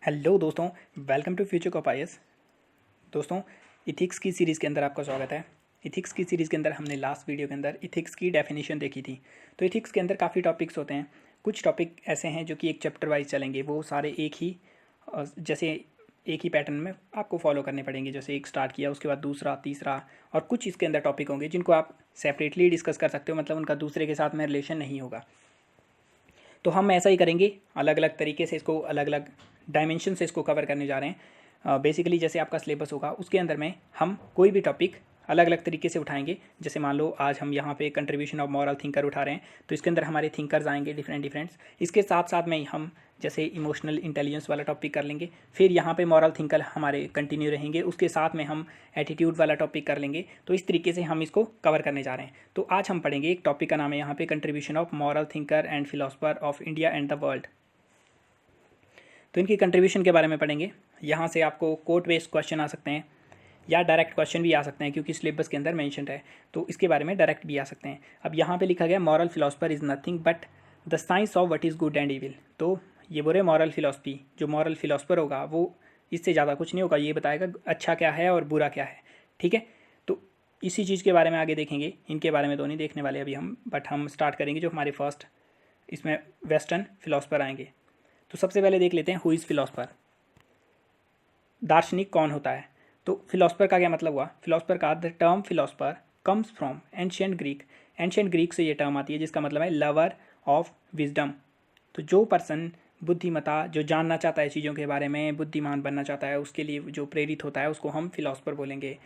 Hello दोस्तों, welcome to future of IAS. दोस्तों, ethics की सीरीज़ के अंदर आपका स्वागत है। इथिक्स की सीरीज़ के अंदर हमने लास्ट वीडियो के अंदर इथिक्स की डेफिनेशन देखी थी। तो इथिक्स के अंदर काफ़ी टॉपिक्स होते हैं। कुछ टॉपिक ऐसे हैं जो कि एक चैप्टर वाइज चलेंगे, वो सारे जैसे एक ही पैटर्न में आपको फॉलो करने पड़ेंगे। जैसे एक स्टार्ट किया, उसके बाद दूसरा, तीसरा, और कुछ इसके अंदर टॉपिक होंगे जिनको आप सेपरेटली डिस्कस कर सकते हो, मतलब उनका दूसरे के साथ में रिलेशन नहीं होगा। तो हम ऐसा ही करेंगे, अलग अलग तरीके से इसको, अलग अलग डायमेंशन से इसको कवर करने जा रहे हैं। बेसिकली जैसे आपका सिलेबस होगा उसके अंदर में हम कोई भी टॉपिक अलग अलग तरीके से उठाएंगे। जैसे मान लो आज हम यहाँ पे कंट्रीब्यूशन ऑफ मॉरल थिंकर उठा रहे हैं, तो इसके अंदर हमारे थिंकर्स आएंगे डिफरेंट्स। इसके साथ साथ में हम जैसे इमोशनल इंटेलिजेंस वाला टॉपिक कर लेंगे, फिर यहाँ पे मॉरल थिंकर हमारे कंटिन्यू रहेंगे, उसके साथ में हम एटीट्यूड वाला टॉपिक कर लेंगे। तो इस तरीके से हम इसको कवर करने जा रहे हैं। तो आज हम पढ़ेंगे, एक टॉपिक का नाम है यहाँ पे contribution of moral thinker and philosopher of India and the world. तो इनकी कंट्रीब्यूशन के बारे में पढ़ेंगे। यहाँ से आपको कोट बेस्ड क्वेश्चन आ सकते हैं या डायरेक्ट क्वेश्चन भी आ सकते हैं, क्योंकि सिलेबस के अंदर मेंशन्ड है, तो इसके बारे में डायरेक्ट भी आ सकते हैं। अब यहाँ पे लिखा गया moral philosopher is nothing but the science of what is good and evil. तो ये बोले मॉरल फिलोसफी, जो मॉरल फिलोसफर होगा वो इससे ज़्यादा कुछ नहीं होगा, ये बताएगा अच्छा क्या है और बुरा क्या है। ठीक है, तो इसी चीज़ के बारे में आगे देखेंगे। इनके बारे में तो नहीं देखने वाले अभी हम, बट हम स्टार्ट करेंगे जो हमारे फर्स्ट इसमें वेस्टर्न फिलोसफर आएंगे। तो सबसे पहले देख लेते हैं हु इज़ फिलोसफर, दार्शनिक कौन होता है। तो फिलोसफर का क्या मतलब हुआ? फिलोसफर का the term philosopher comes from ancient Greek. Ancient Greek से ये टर्म आती है, जिसका मतलब है लवर ऑफ विजडम। तो जो पर्सन बुद्धिमता, जो जानना चाहता है चीज़ों के बारे में, बुद्धिमान बनना चाहता है, उसके लिए जो प्रेरित होता है उसको हम फिलोसफर बोलेंगे।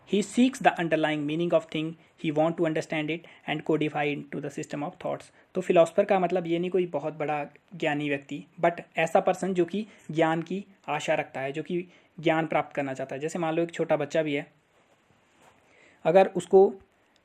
He seeks the underlying meaning of thing, he want to understand it and codify into the system of thoughts. तो फिलोसफर का मतलब ये नहीं कोई बहुत बड़ा ज्ञानी व्यक्ति, बट ऐसा पर्सन जो कि ज्ञान की आशा रखता है, जो कि ज्ञान प्राप्त करना चाहता है। जैसे मान लो एक छोटा बच्चा भी है, अगर उसको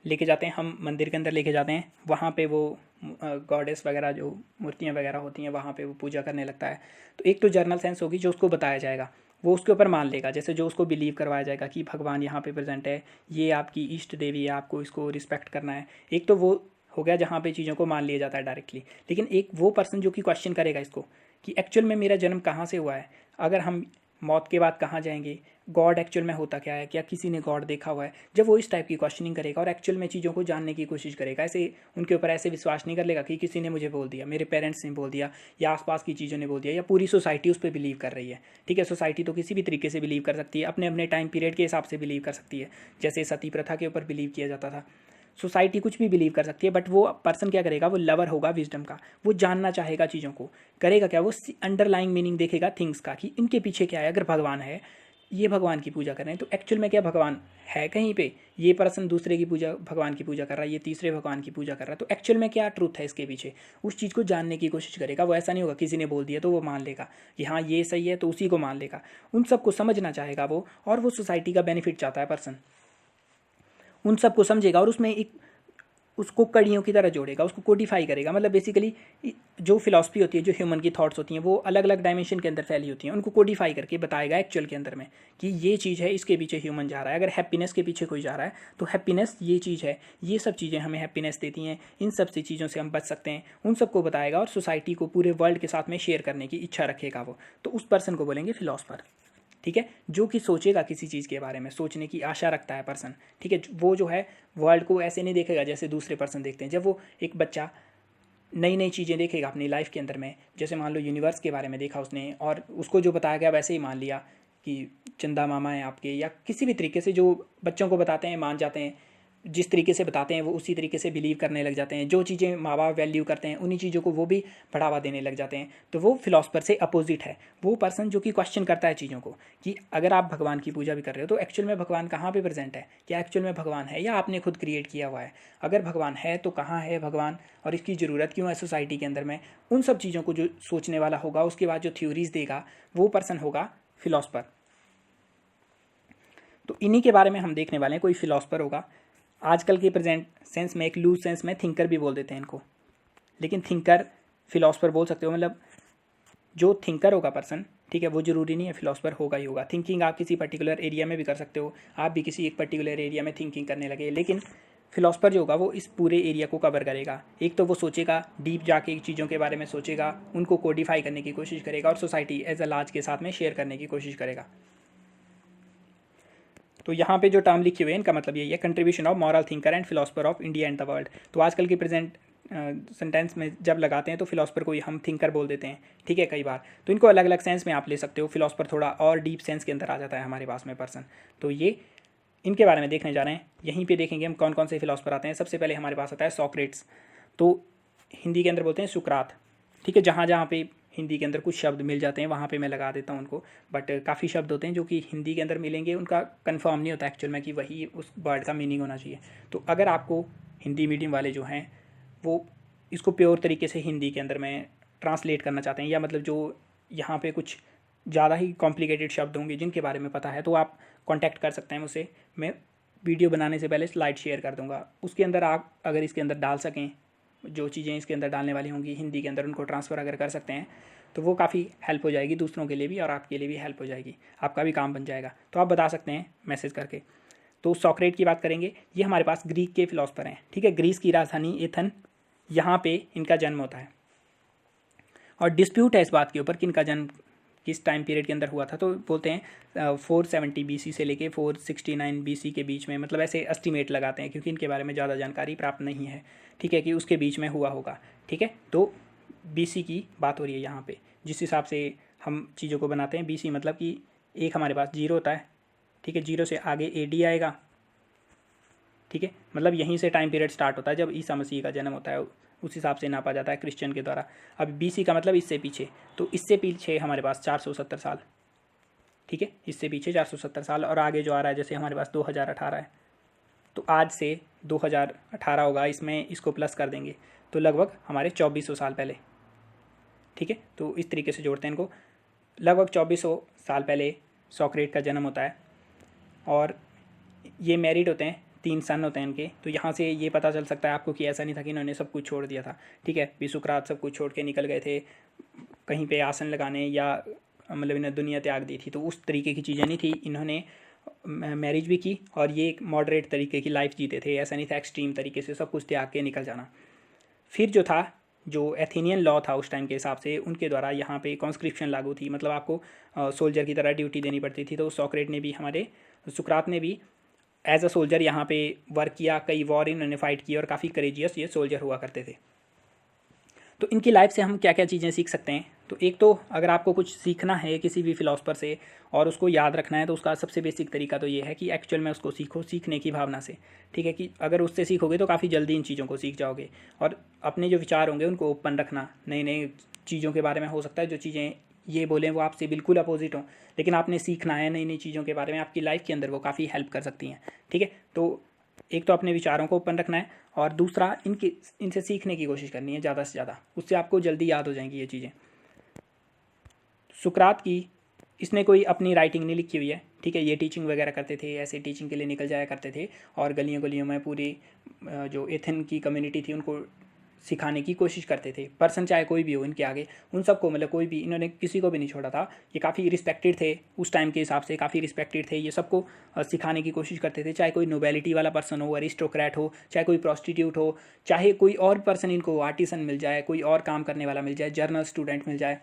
लेके जाते हैं हम मंदिर के अंदर, लेके जाते हैं, वहाँ पे वो गॉडेस वगैरह, जो मूर्तियाँ वगैरह होती हैं, वहाँ पे वो पूजा करने लगता है। तो एक तो जर्नल सेंस होगी जो उसको बताया जाएगा, वो उसके ऊपर मान लेगा। जैसे जो उसको बिलीव करवाया जाएगा कि भगवान यहाँ पे प्रेजेंट है, ये आपकी इष्ट देवी है, आपको इसको रिस्पेक्ट करना है। एक तो वो हो गया जहाँ पे चीज़ों को मान लिया जाता है डायरेक्टली। लेकिन एक वो पर्सन जो कि क्वेश्चन करेगा इसको कि एक्चुअल में मेरा जन्म कहाँ से हुआ है, अगर हम मौत के बाद कहाँ जाएंगे, गॉड एक्चुअल में होता क्या है, क्या किसी ने गॉड देखा हुआ है। जब वो इस टाइप की क्वेश्चनिंग करेगा और एक्चुअल में चीज़ों को जानने की कोशिश करेगा, ऐसे उनके ऊपर ऐसे विश्वास नहीं कर लेगा कि किसी ने मुझे बोल दिया, मेरे पेरेंट्स ने बोल दिया, या आसपास की चीज़ों ने बोल दिया, या पूरी सोसाइटी उस पर बिलीव कर रही है। ठीक है, सोसाइटी तो किसी भी तरीके से बिलीव कर सकती है, अपने अपने टाइम पीरियड के हिसाब से बिलीव कर सकती है। जैसे सती प्रथा के ऊपर बिलीव किया जाता था, सोसाइटी कुछ भी बिलीव कर सकती है, बट वो पर्सन क्या करेगा, वो लवर होगा विजडम का, वो जानना चाहेगा चीज़ों को। करेगा क्या, वो अंडरलाइंग मीनिंग देखेगा थिंग्स का, कि इनके पीछे क्या है। अगर भगवान है, ये भगवान की पूजा कर रहे हैं, तो एक्चुअल में क्या भगवान है कहीं पे? ये पर्सन दूसरे की पूजा, भगवान की पूजा कर रहा है, ये तीसरे भगवान की पूजा कर रहा है, तो एक्चुअल में क्या ट्रूथ है इसके पीछे, उस चीज़ को जानने की कोशिश करेगा। वो ऐसा नहीं होगा किसी ने बोल दिया तो वो मान लेगा कि हाँ ये सही है, तो उसी को मान लेगा। उन सबको समझना चाहेगा वो, और वो सोसाइटी का बेनिफिट चाहता है पर्सन, उन सबको समझेगा और उसमें एक उसको कड़ियों की तरह जोड़ेगा, उसको कोडिफाई करेगा। मतलब बेसिकली जो फिलॉसफी होती है, जो ह्यूमन की थॉट्स होती हैं, वो अलग अलग डायमेंशन के अंदर फैली होती हैं, उनको कोडिफाई करके बताएगा एक्चुअल के अंदर में कि ये चीज़ है, इसके पीछे ह्यूमन जा रहा है। अगर हैप्पीनेस के पीछे कोई जा रहा है तो हैप्पीनेस ये चीज़ है, ये सब चीज़ें हमें हैप्पीनेस देती हैं, इन सब से चीज़ों से हम बच सकते हैं, उन सबको बताएगा और सोसाइटी को, पूरे वर्ल्ड के साथ में शेयर करने की इच्छा रखेगा वो। तो उस पर्सन को बोलेंगे फिलॉसफर। ठीक है, जो कि सोचेगा किसी चीज़ के बारे में, सोचने की आशा रखता है पर्सन। ठीक है, वो जो है वर्ल्ड को ऐसे नहीं देखेगा जैसे दूसरे पर्सन देखते हैं। जब वो एक बच्चा नई नई चीज़ें देखेगा अपनी लाइफ के अंदर में, जैसे मान लो यूनिवर्स के बारे में देखा उसने, और उसको जो बताया गया वैसे ही मान लिया कि चंदा मामा है आपके, या किसी भी तरीके से जो बच्चों को बताते हैं मान जाते हैं, जिस तरीके से बताते हैं वो उसी तरीके से बिलीव करने लग जाते हैं। जो चीज़ें माँ बाप वैल्यू करते हैं उन्हीं चीज़ों को वो भी बढ़ावा देने लग जाते हैं। तो वो फिलोसफर से अपोजिट है, वो पर्सन जो कि क्वेश्चन करता है चीज़ों को, कि अगर आप भगवान की पूजा भी कर रहे हो तो एक्चुअल में भगवान कहाँ पे प्रेजेंट है, क्या एक्चुअल में भगवान है या आपने खुद क्रिएट किया हुआ है। अगर भगवान है तो कहाँ है भगवान, और इसकी ज़रूरत क्यों है सोसाइटी के अंदर में। उन सब चीज़ों को जो सोचने वाला होगा, उसके बाद जो थ्योरीज देगा, वो पर्सन होगा फिलोसफर। तो इन्हीं के बारे में हम देखने वाले हैं। कोई फिलोसफर होगा, आजकल के प्रेजेंट सेंस में, एक लूज सेंस में थिंकर भी बोल देते हैं इनको, लेकिन थिंकर फिलोसफर बोल सकते हो। मतलब जो थिंकर होगा पर्सन, ठीक है, वो जरूरी नहीं है फिलोसफर होगा ही होगा। थिंकिंग आप किसी पर्टिकुलर एरिया में भी कर सकते हो, आप भी किसी एक पर्टिकुलर एरिया में थिंकिंग करने लगे, लेकिन फिलोसफर जो होगा वो इस पूरे एरिया को कवर करेगा। एक तो वो सोचेगा, डीप जाके चीज़ों के बारे में सोचेगा, उनको कोडिफाई करने की कोशिश करेगा और सोसाइटी एज अ लार्ज के साथ में शेयर करने की कोशिश करेगा। तो यहाँ पे जो टर्म लिखे हुए हैं इनका मतलब यही है, contribution of moral thinker and philosopher of India and the world. तो आजकल की प्रेजेंट सेंटेंस में जब लगाते हैं तो फिलोसफर को ही हम थिंकर बोल देते हैं, ठीक है, कई बार। तो इनको अलग अलग सेंस में आप ले सकते हो। फिलोसफर थोड़ा और डीप सेंस के अंदर आ जाता है हमारे पास में पर्सन। तो ये इनके बारे में देखने जा रहे हैं। यहीं पे देखेंगे हम कौन कौन से फिलोसफर आते हैं। सबसे पहले हमारे पास आता है सॉक्रेट्स, तो हिंदी के अंदर बोलते हैं सुकरात, ठीक है। जहाँ जहाँ पे हिंदी के अंदर कुछ शब्द मिल जाते हैं वहाँ पे मैं लगा देता हूँ उनको, बट काफ़ी शब्द होते हैं जो कि हिंदी के अंदर मिलेंगे, उनका कंफर्म नहीं होता एक्चुअल में कि वही उस वर्ड का मीनिंग होना चाहिए। तो अगर आपको हिंदी मीडियम वाले जो हैं वो इसको प्योर तरीके से हिंदी के अंदर में ट्रांसलेट करना चाहते हैं, या मतलब जो यहाँ पे कुछ ज़्यादा ही कॉम्प्लिकेटेड शब्द होंगे जिनके बारे में पता है, तो आप कांटेक्ट कर सकते हैं मुझसे। मैं वीडियो बनाने से पहले स्लाइड शेयर कर दूंगा, उसके अंदर आप अगर इसके अंदर डाल सकें, जो चीज़ें इसके अंदर डालने वाली होंगी हिंदी के अंदर, उनको ट्रांसफ़र अगर कर सकते हैं तो वो काफ़ी हेल्प हो जाएगी दूसरों के लिए भी, और आपके लिए भी हेल्प हो जाएगी, आपका भी काम बन जाएगा। तो आप बता सकते हैं मैसेज करके। तो सॉक्रेट की बात करेंगे, ये हमारे पास ग्रीक के फिलोसफर हैं, ठीक है। ग्रीस की राजधानी एथन, यहाँ पे इनका जन्म होता है, और डिस्प्यूट है इस बात के ऊपर कि इनका जन्म किस टाइम पीरियड के अंदर हुआ था। तो बोलते हैं 470 BC से लेके 469 BC के बीच में, मतलब ऐसे एस्टिमेट लगाते हैं क्योंकि इनके बारे में ज़्यादा जानकारी प्राप्त नहीं है, ठीक है, कि उसके बीच में हुआ होगा, ठीक है। तो BC की बात हो रही है यहाँ पे, जिस हिसाब से हम चीज़ों को बनाते हैं। BC मतलब कि एक हमारे पास जीरो होता है, ठीक है, जीरो से आगे AD आएगा, ठीक है, मतलब यहीं से टाइम पीरियड स्टार्ट होता है जब ईसा मसीह का जन्म होता है, उस हिसाब से नापा जाता है क्रिश्चियन के द्वारा। अब BC का मतलब इससे पीछे, तो इससे पीछे हमारे पास 470 साल, ठीक है, इससे पीछे 470 साल, और आगे जो आ रहा है जैसे हमारे पास 2018 है, तो आज से 2018 होगा, इसमें इसको प्लस कर देंगे तो लगभग हमारे 2400 साल पहले, ठीक है। तो इस तरीके से जोड़ते हैं इनको, लगभग 2400 साल पहले सॉक्रेट का जन्म होता है, और ये मैरिड होते हैं, 3 सन होते हैं इनके। तो यहाँ से ये पता चल सकता है आपको कि ऐसा नहीं था कि इन्होंने सब कुछ छोड़ दिया था, ठीक है। सुकरात सब कुछ छोड़ के निकल गए थे कहीं पे आसन लगाने, या मतलब इन्हें दुनिया त्याग दी थी, तो उस तरीके की चीज़ें नहीं थी। इन्होंने मैरिज भी की और ये एक मॉडरेट तरीके की लाइफ जीते थे, ऐसा नहीं था एक्सट्रीम तरीके से सब कुछ त्याग के निकल जाना। फिर जो था, जो एथेनियन लॉ था उस टाइम के हिसाब से, उनके द्वारा यहाँ पे कॉन्स्क्रिप्शन लागू थी, मतलब आपको सोल्जर की तरह ड्यूटी देनी पड़ती थी। तो सॉक्रेट ने भी, हमारे सुकरात ने भी एज अ सोल्जर यहाँ पे वर्क किया, कई वॉर इन्होंने फाइट की, और काफ़ी करेजियस ये सोल्जर हुआ करते थे। तो इनकी लाइफ से हम क्या क्या चीज़ें सीख सकते हैं। तो एक तो अगर आपको कुछ सीखना है किसी भी फिलोसफर से और उसको याद रखना है, तो उसका सबसे बेसिक तरीका तो ये है कि एक्चुअल में उसको सीखो, सीखने की भावना से, ठीक है। कि अगर उससे सीखोगे तो काफ़ी जल्दी इन चीज़ों को सीख जाओगे, और अपने जो विचार होंगे उनको ओपन रखना, नई नई चीज़ों के बारे में। हो सकता है जो चीज़ें ये बोलें वो आपसे बिल्कुल अपोजिट हों, लेकिन आपने सीखना है नई नई चीज़ों के बारे में, आपकी लाइफ के अंदर वो काफ़ी हेल्प कर सकती हैं, ठीक है। तो एक तो अपने विचारों को ओपन रखना है, और दूसरा इनसे सीखने की कोशिश करनी है ज़्यादा से ज़्यादा, उससे आपको जल्दी याद हो जाएंगी ये चीज़ें। सुकरात की, इसने कोई अपनी राइटिंग नहीं लिखी हुई है, ठीक है। ये टीचिंग वगैरह करते थे, ऐसे टीचिंग के लिए निकल जाया करते थे, और गलियों गलियों में पूरी जो एथेन की कम्युनिटी थी उनको सिखाने की कोशिश करते थे। पर्सन चाहे कोई भी हो इनके आगे, उन सबको, मतलब कोई भी, इन्होंने किसी को भी नहीं छोड़ा था। ये काफ़ी रिस्पेक्टेड थे उस टाइम के हिसाब से, काफ़ी रिस्पेक्टेड थे। ये सबको सिखाने की कोशिश करते थे, चाहे कोई नोबेलिटी वाला पर्सन हो, अरिस्टोक्रेट हो, चाहे कोई प्रॉस्टिट्यूट हो, चाहे कोई और पर्सन, इनको आर्टिसन मिल जाए, कोई और काम करने वाला मिल जाए, जर्नल स्टूडेंट मिल जाए,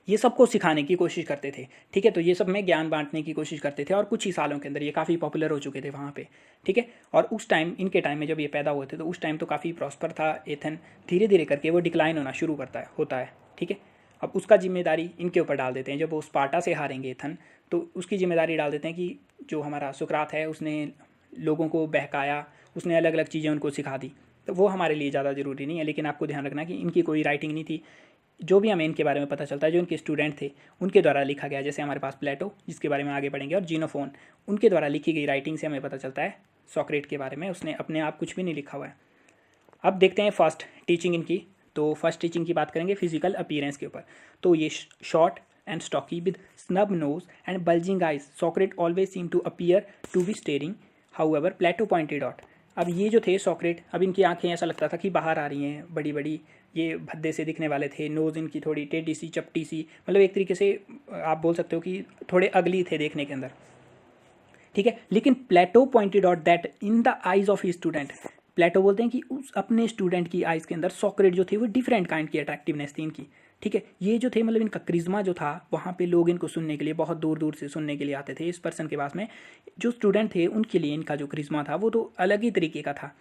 ये सबको सिखाने की कोशिश करते थे, ठीक है। तो ये सब में ज्ञान बांटने की कोशिश करते थे, और कुछ ही सालों के अंदर ये काफ़ी पॉपुलर हो चुके थे वहाँ पे, ठीक है। और उस टाइम, इनके टाइम में जब ये पैदा हुए थे, तो उस टाइम तो काफ़ी प्रॉस्पर था एथन। धीरे धीरे करके वो डिक्लाइन होना शुरू होता है, ठीक है। अब उसका जिम्मेदारी इनके ऊपर डाल देते हैं। जब वो स्पार्टा से हारेंगे एथन, तो उसकी जिम्मेदारी डाल देते हैं कि जो हमारा सुकरात है उसने लोगों को बहकाया, उसने अलग अलग चीज़ें उनको सिखा दी। तो वो हमारे लिए ज़्यादा ज़रूरी नहीं है, लेकिन आपको ध्यान रखना कि इनकी कोई राइटिंग नहीं थी। जो भी हमें इनके बारे में पता चलता है, जो इनके स्टूडेंट थे उनके द्वारा लिखा गया, जैसे हमारे पास प्लेटो, जिसके बारे में आगे पढ़ेंगे, और जीनोफोन, उनके द्वारा लिखी गई राइटिंग से हमें पता चलता है सॉक्रेट के बारे में। उसने अपने आप कुछ भी नहीं लिखा हुआ है। अब देखते हैं फर्स्ट टीचिंग इनकी। तो फर्स्ट टीचिंग की बात करेंगे फिजिकल अपीयरेंस के ऊपर। तो ये short and stocky with snub nose and bulging eyes, Socrates always seem to appear to be staring, however Plato pointed out. अब ये जो थे सॉक्रेट, अब इनकी आंखें ऐसा लगता था कि बाहर आ रही हैं, बड़ी बड़ी, ये भद्दे से दिखने वाले थे। नोज़ इनकी थोड़ी टेढ़ी सी, चपटी सी, मतलब एक तरीके से आप बोल सकते हो कि थोड़े अगली थे देखने के अंदर, ठीक है। लेकिन Plato pointed out that in the eyes of he student, Plato बोलते हैं कि उस अपने स्टूडेंट की आइज के अंदर सॉक्रेट जो थे वो डिफरेंट काइंड की अट्रैक्टिवनेस थी इनकी, ठीक है। ये जो थे मतलब इनका क्रिज्मा जो था, वहाँ पे लोग इनको सुनने के लिए बहुत दूर दूर से सुनने के लिए आते थे इस पर्सन के पास में। जो स्टूडेंट थे उनके लिए इनका जो क्रिज्मा था वो तो अलग ही तरीके का था।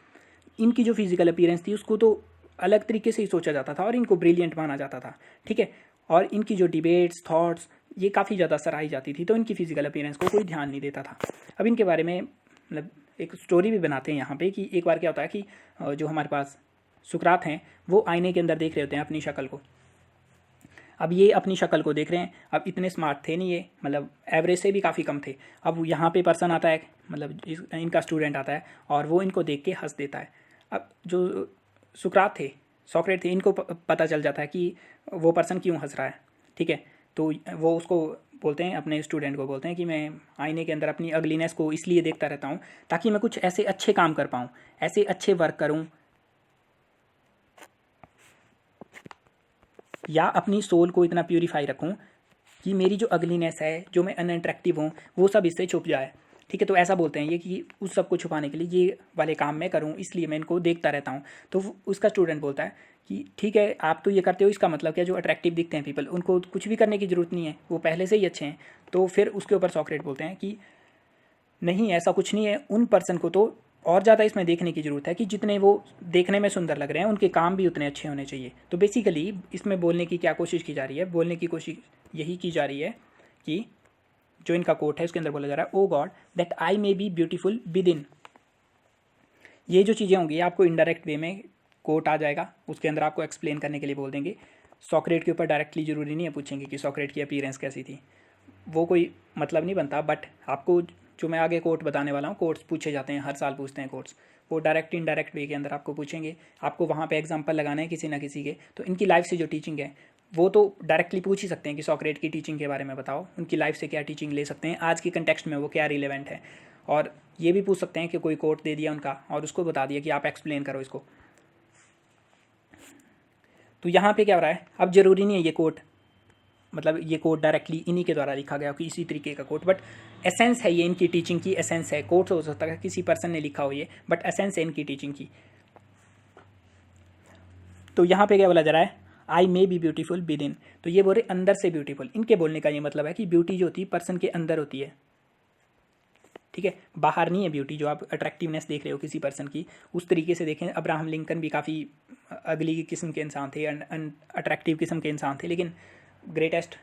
इनकी जो फिजिकल अपीयरेंस थी उसको तो अलग तरीके से ही सोचा जाता था और इनको ब्रिलियंट माना जाता था, ठीक है। और इनकी जो डिबेट्स, थॉट्स, ये काफ़ी ज़्यादा सराही जाती थी, तो इनकी फिजिकल अपीयरेंस को कोई ध्यान नहीं देता था। अब इनके बारे में मतलब एक स्टोरी भी बनाते हैं यहाँ पे कि एक बार क्या होता है कि जो हमारे पास सुकरात हैं वो आईने के अंदर देख रहे होते हैं अपनी शक्ल को। अब ये अपनी शक्ल को देख रहे हैं, अब इतने स्मार्ट थे नहीं ये, मतलब एवरेज से भी काफ़ी कम थे। अब यहाँ पे पर्सन आता है, मतलब इनका स्टूडेंट आता है और वो इनको देख के हंस देता है। अब जो सुकरात थे, सॉक्रेट थे, इनको पता चल जाता है कि वो पर्सन क्यों हंस रहा है, ठीक है। तो वो उसको बोलते हैं, अपने स्टूडेंट को बोलते हैं कि मैं आईने के अंदर अपनी अगलीनेस को इसलिए देखता रहता हूँ ताकि मैं कुछ ऐसे अच्छे काम कर पाऊँ, ऐसे अच्छे वर्क करूँ, या अपनी सोल को इतना प्यूरीफाई रखूँ कि मेरी जो अगलीनेस है, जो मैं अनअट्रैक्टिव हूँ, वो सब इससे छुप जाए, ठीक है। तो ऐसा बोलते हैं ये कि उस सब को छुपाने के लिए ये वाले काम मैं करूँ, इसलिए मैं इनको देखता रहता हूँ। तो उसका स्टूडेंट बोलता है कि ठीक है, आप तो ये करते हो, इसका मतलब क्या, जो अट्रैक्टिव दिखते हैं पीपल उनको कुछ भी करने की ज़रूरत नहीं है, वो पहले से ही अच्छे हैं। तो फिर उसके ऊपर सॉक्रेट बोलते हैं कि नहीं, ऐसा कुछ नहीं है, उन पर्सन को तो और ज़्यादा इसमें देखने की ज़रूरत है कि जितने वो देखने में सुंदर लग रहे हैं उनके काम भी उतने अच्छे होने चाहिए। तो बेसिकली इसमें बोलने की क्या कोशिश की जा रही है, बोलने की कोशिश यही की जा रही है कि जो इनका कोट है उसके अंदर बोला जा रहा है, O God that I may be beautiful within. ये जो चीज़ें होंगी आपको इनडायरेक्ट वे में कोट आ जाएगा, उसके अंदर आपको एक्सप्लेन करने के लिए बोल देंगे। सॉक्रेट के ऊपर डायरेक्टली ज़रूरी नहीं है पूछेंगे कि सॉक्रेट की अपीयरेंस कैसी थी, वो कोई मतलब नहीं बनता। बट आपको जो मैं आगे कोट बताने वाला हूँ, कोट्स पूछे जाते हैं, हर साल पूछते हैं कोट्स, वो डायरेक्ट इनडायरेक्ट वे के अंदर आपको पूछेंगे। आपको वहाँ पे एग्जांपल लगाना है किसी ना किसी के, तो इनकी लाइफ से जो टीचिंग है वो तो डायरेक्टली पूछ ही सकते हैं कि सॉक्रेट की टीचिंग के बारे में बताओ, उनकी लाइफ से क्या टीचिंग ले सकते हैं, आज के कंटेक्स्ट में वो क्या रिलेवेंट है। और ये भी पूछ सकते हैं कि कोई कोट दे दिया उनका और उसको बता दिया कि आप एक्सप्लेन करो इसको। तो यहाँ पे क्या हो रहा है, अब ज़रूरी नहीं है ये कोट, मतलब ये कोट डायरेक्टली इन्हीं के द्वारा लिखा गया हो कि इसी तरीके का कोट, बट एसेंस है ये, इनकी टीचिंग की एसेंस है। कोट हो सकता है किसी पर्सन ने लिखा हो ये, बट एसेंस है इनकी टीचिंग की। तो यहाँ पे क्या बोला जा रहा है, I may be beautiful within, तो ये बोल रहे अंदर से ब्यूटीफुल। इनके बोलने का ये मतलब है कि ब्यूटी जो होती है पर्सन के अंदर होती है, ठीक है, बाहर नहीं है ब्यूटी। जो आप अट्रैक्टिवनेस देख रहे हो किसी पर्सन की, उस तरीके से देखें, अब्राहम लिंकन भी काफ़ी अगली किस्म के इंसान थे, अट्रैक्टिव किस्म के इंसान थे, लेकिन ग्रेटेस्ट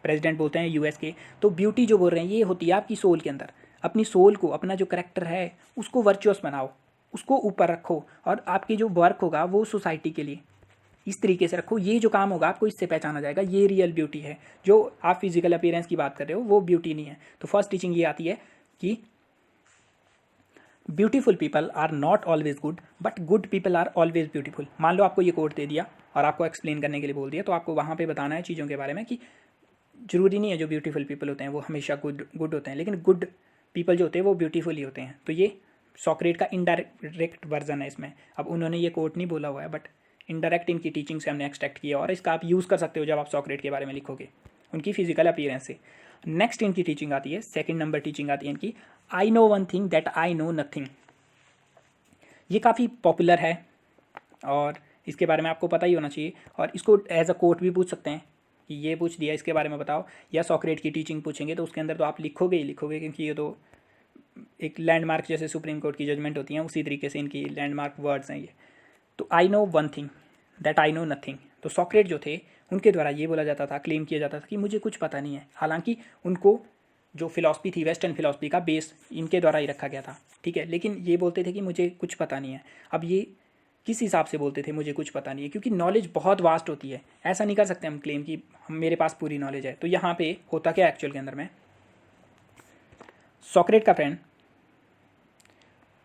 प्रेसिडेंट बोलते हैं यूएस के। तो ब्यूटी जो बोल रहे हैं ये होती है आपकी सोल के अंदर। अपनी सोल को, अपना जो करेक्टर है उसको वर्चुअस बनाओ, उसको ऊपर रखो, और आपकी जो वर्क होगा वो सोसाइटी के लिए इस तरीके से रखो, ये जो काम होगा आपको इससे पहचाना जाएगा, ये रियल ब्यूटी है। जो आप फिजिकल अपीयरेंस की बात कर रहे हो वो ब्यूटी नहीं है। तो फर्स्ट टीचिंग ये आती है कि beautiful people are not always good, but good people are always beautiful. मान लो आपको ये कोट दे दिया और आपको एक्सप्लेन करने के लिए बोल दिया, तो आपको वहाँ पे बताना है चीज़ों के बारे में कि जरूरी नहीं है जो ब्यूटीफुल पीपल होते हैं वो हमेशा गुड होते हैं, लेकिन गुड पीपल जो होते हैं वो ब्यूटीफुल ही होते हैं। तो ये सॉक्रेट का इनडायरेक्ट वर्जन है इसमें। अब उन्होंने ये कोट नहीं बोला हुआ है, बट इनडायरेक्ट इनकी टीचिंग से हमने एक्सट्रैक्ट किया, और इसका आप यूज़ कर सकते हो जब आप सॉक्रेट के बारे में लिखोगे, उनकी फिजिकल अपीयरेंस से। नेक्स्ट इनकी टीचिंग आती है, सेकेंड नंबर टीचिंग आती है इनकी, I know one thing that I know nothing. ये काफ़ी पॉपुलर है और इसके बारे में आपको पता ही होना चाहिए, और इसको एज अ कोट भी पूछ सकते हैं कि ये पूछ दिया इसके बारे में बताओ, या सॉक्रेट की टीचिंग पूछेंगे तो उसके अंदर तो आप लिखोगे ही लिखोगे, क्योंकि ये तो एक लैंडमार्क जैसे सुप्रीम कोर्ट की जजमेंट होती हैं उसी तरीके से इनकी लैंडमार्क वर्ड्स हैं ये। तो I know one thing that I know nothing. तो सॉक्रेट जो थे उनके द्वारा ये बोला जाता था, क्लेम किया जाता था कि मुझे कुछ पता नहीं है। हालांकि उनको जो फिलॉसफी थी, वेस्टर्न फिलॉसफी का बेस इनके द्वारा ही रखा गया था, ठीक है, लेकिन ये बोलते थे कि मुझे कुछ पता नहीं है। अब ये किस हिसाब से बोलते थे मुझे कुछ पता नहीं है, क्योंकि नॉलेज बहुत वास्ट होती है। ऐसा नहीं कर सकते हम क्लेम कि मेरे पास पूरी नॉलेज है। तो यहाँ पे होता क्या एक्चुअल के अंदर में, सॉक्रेट का फ्रेंड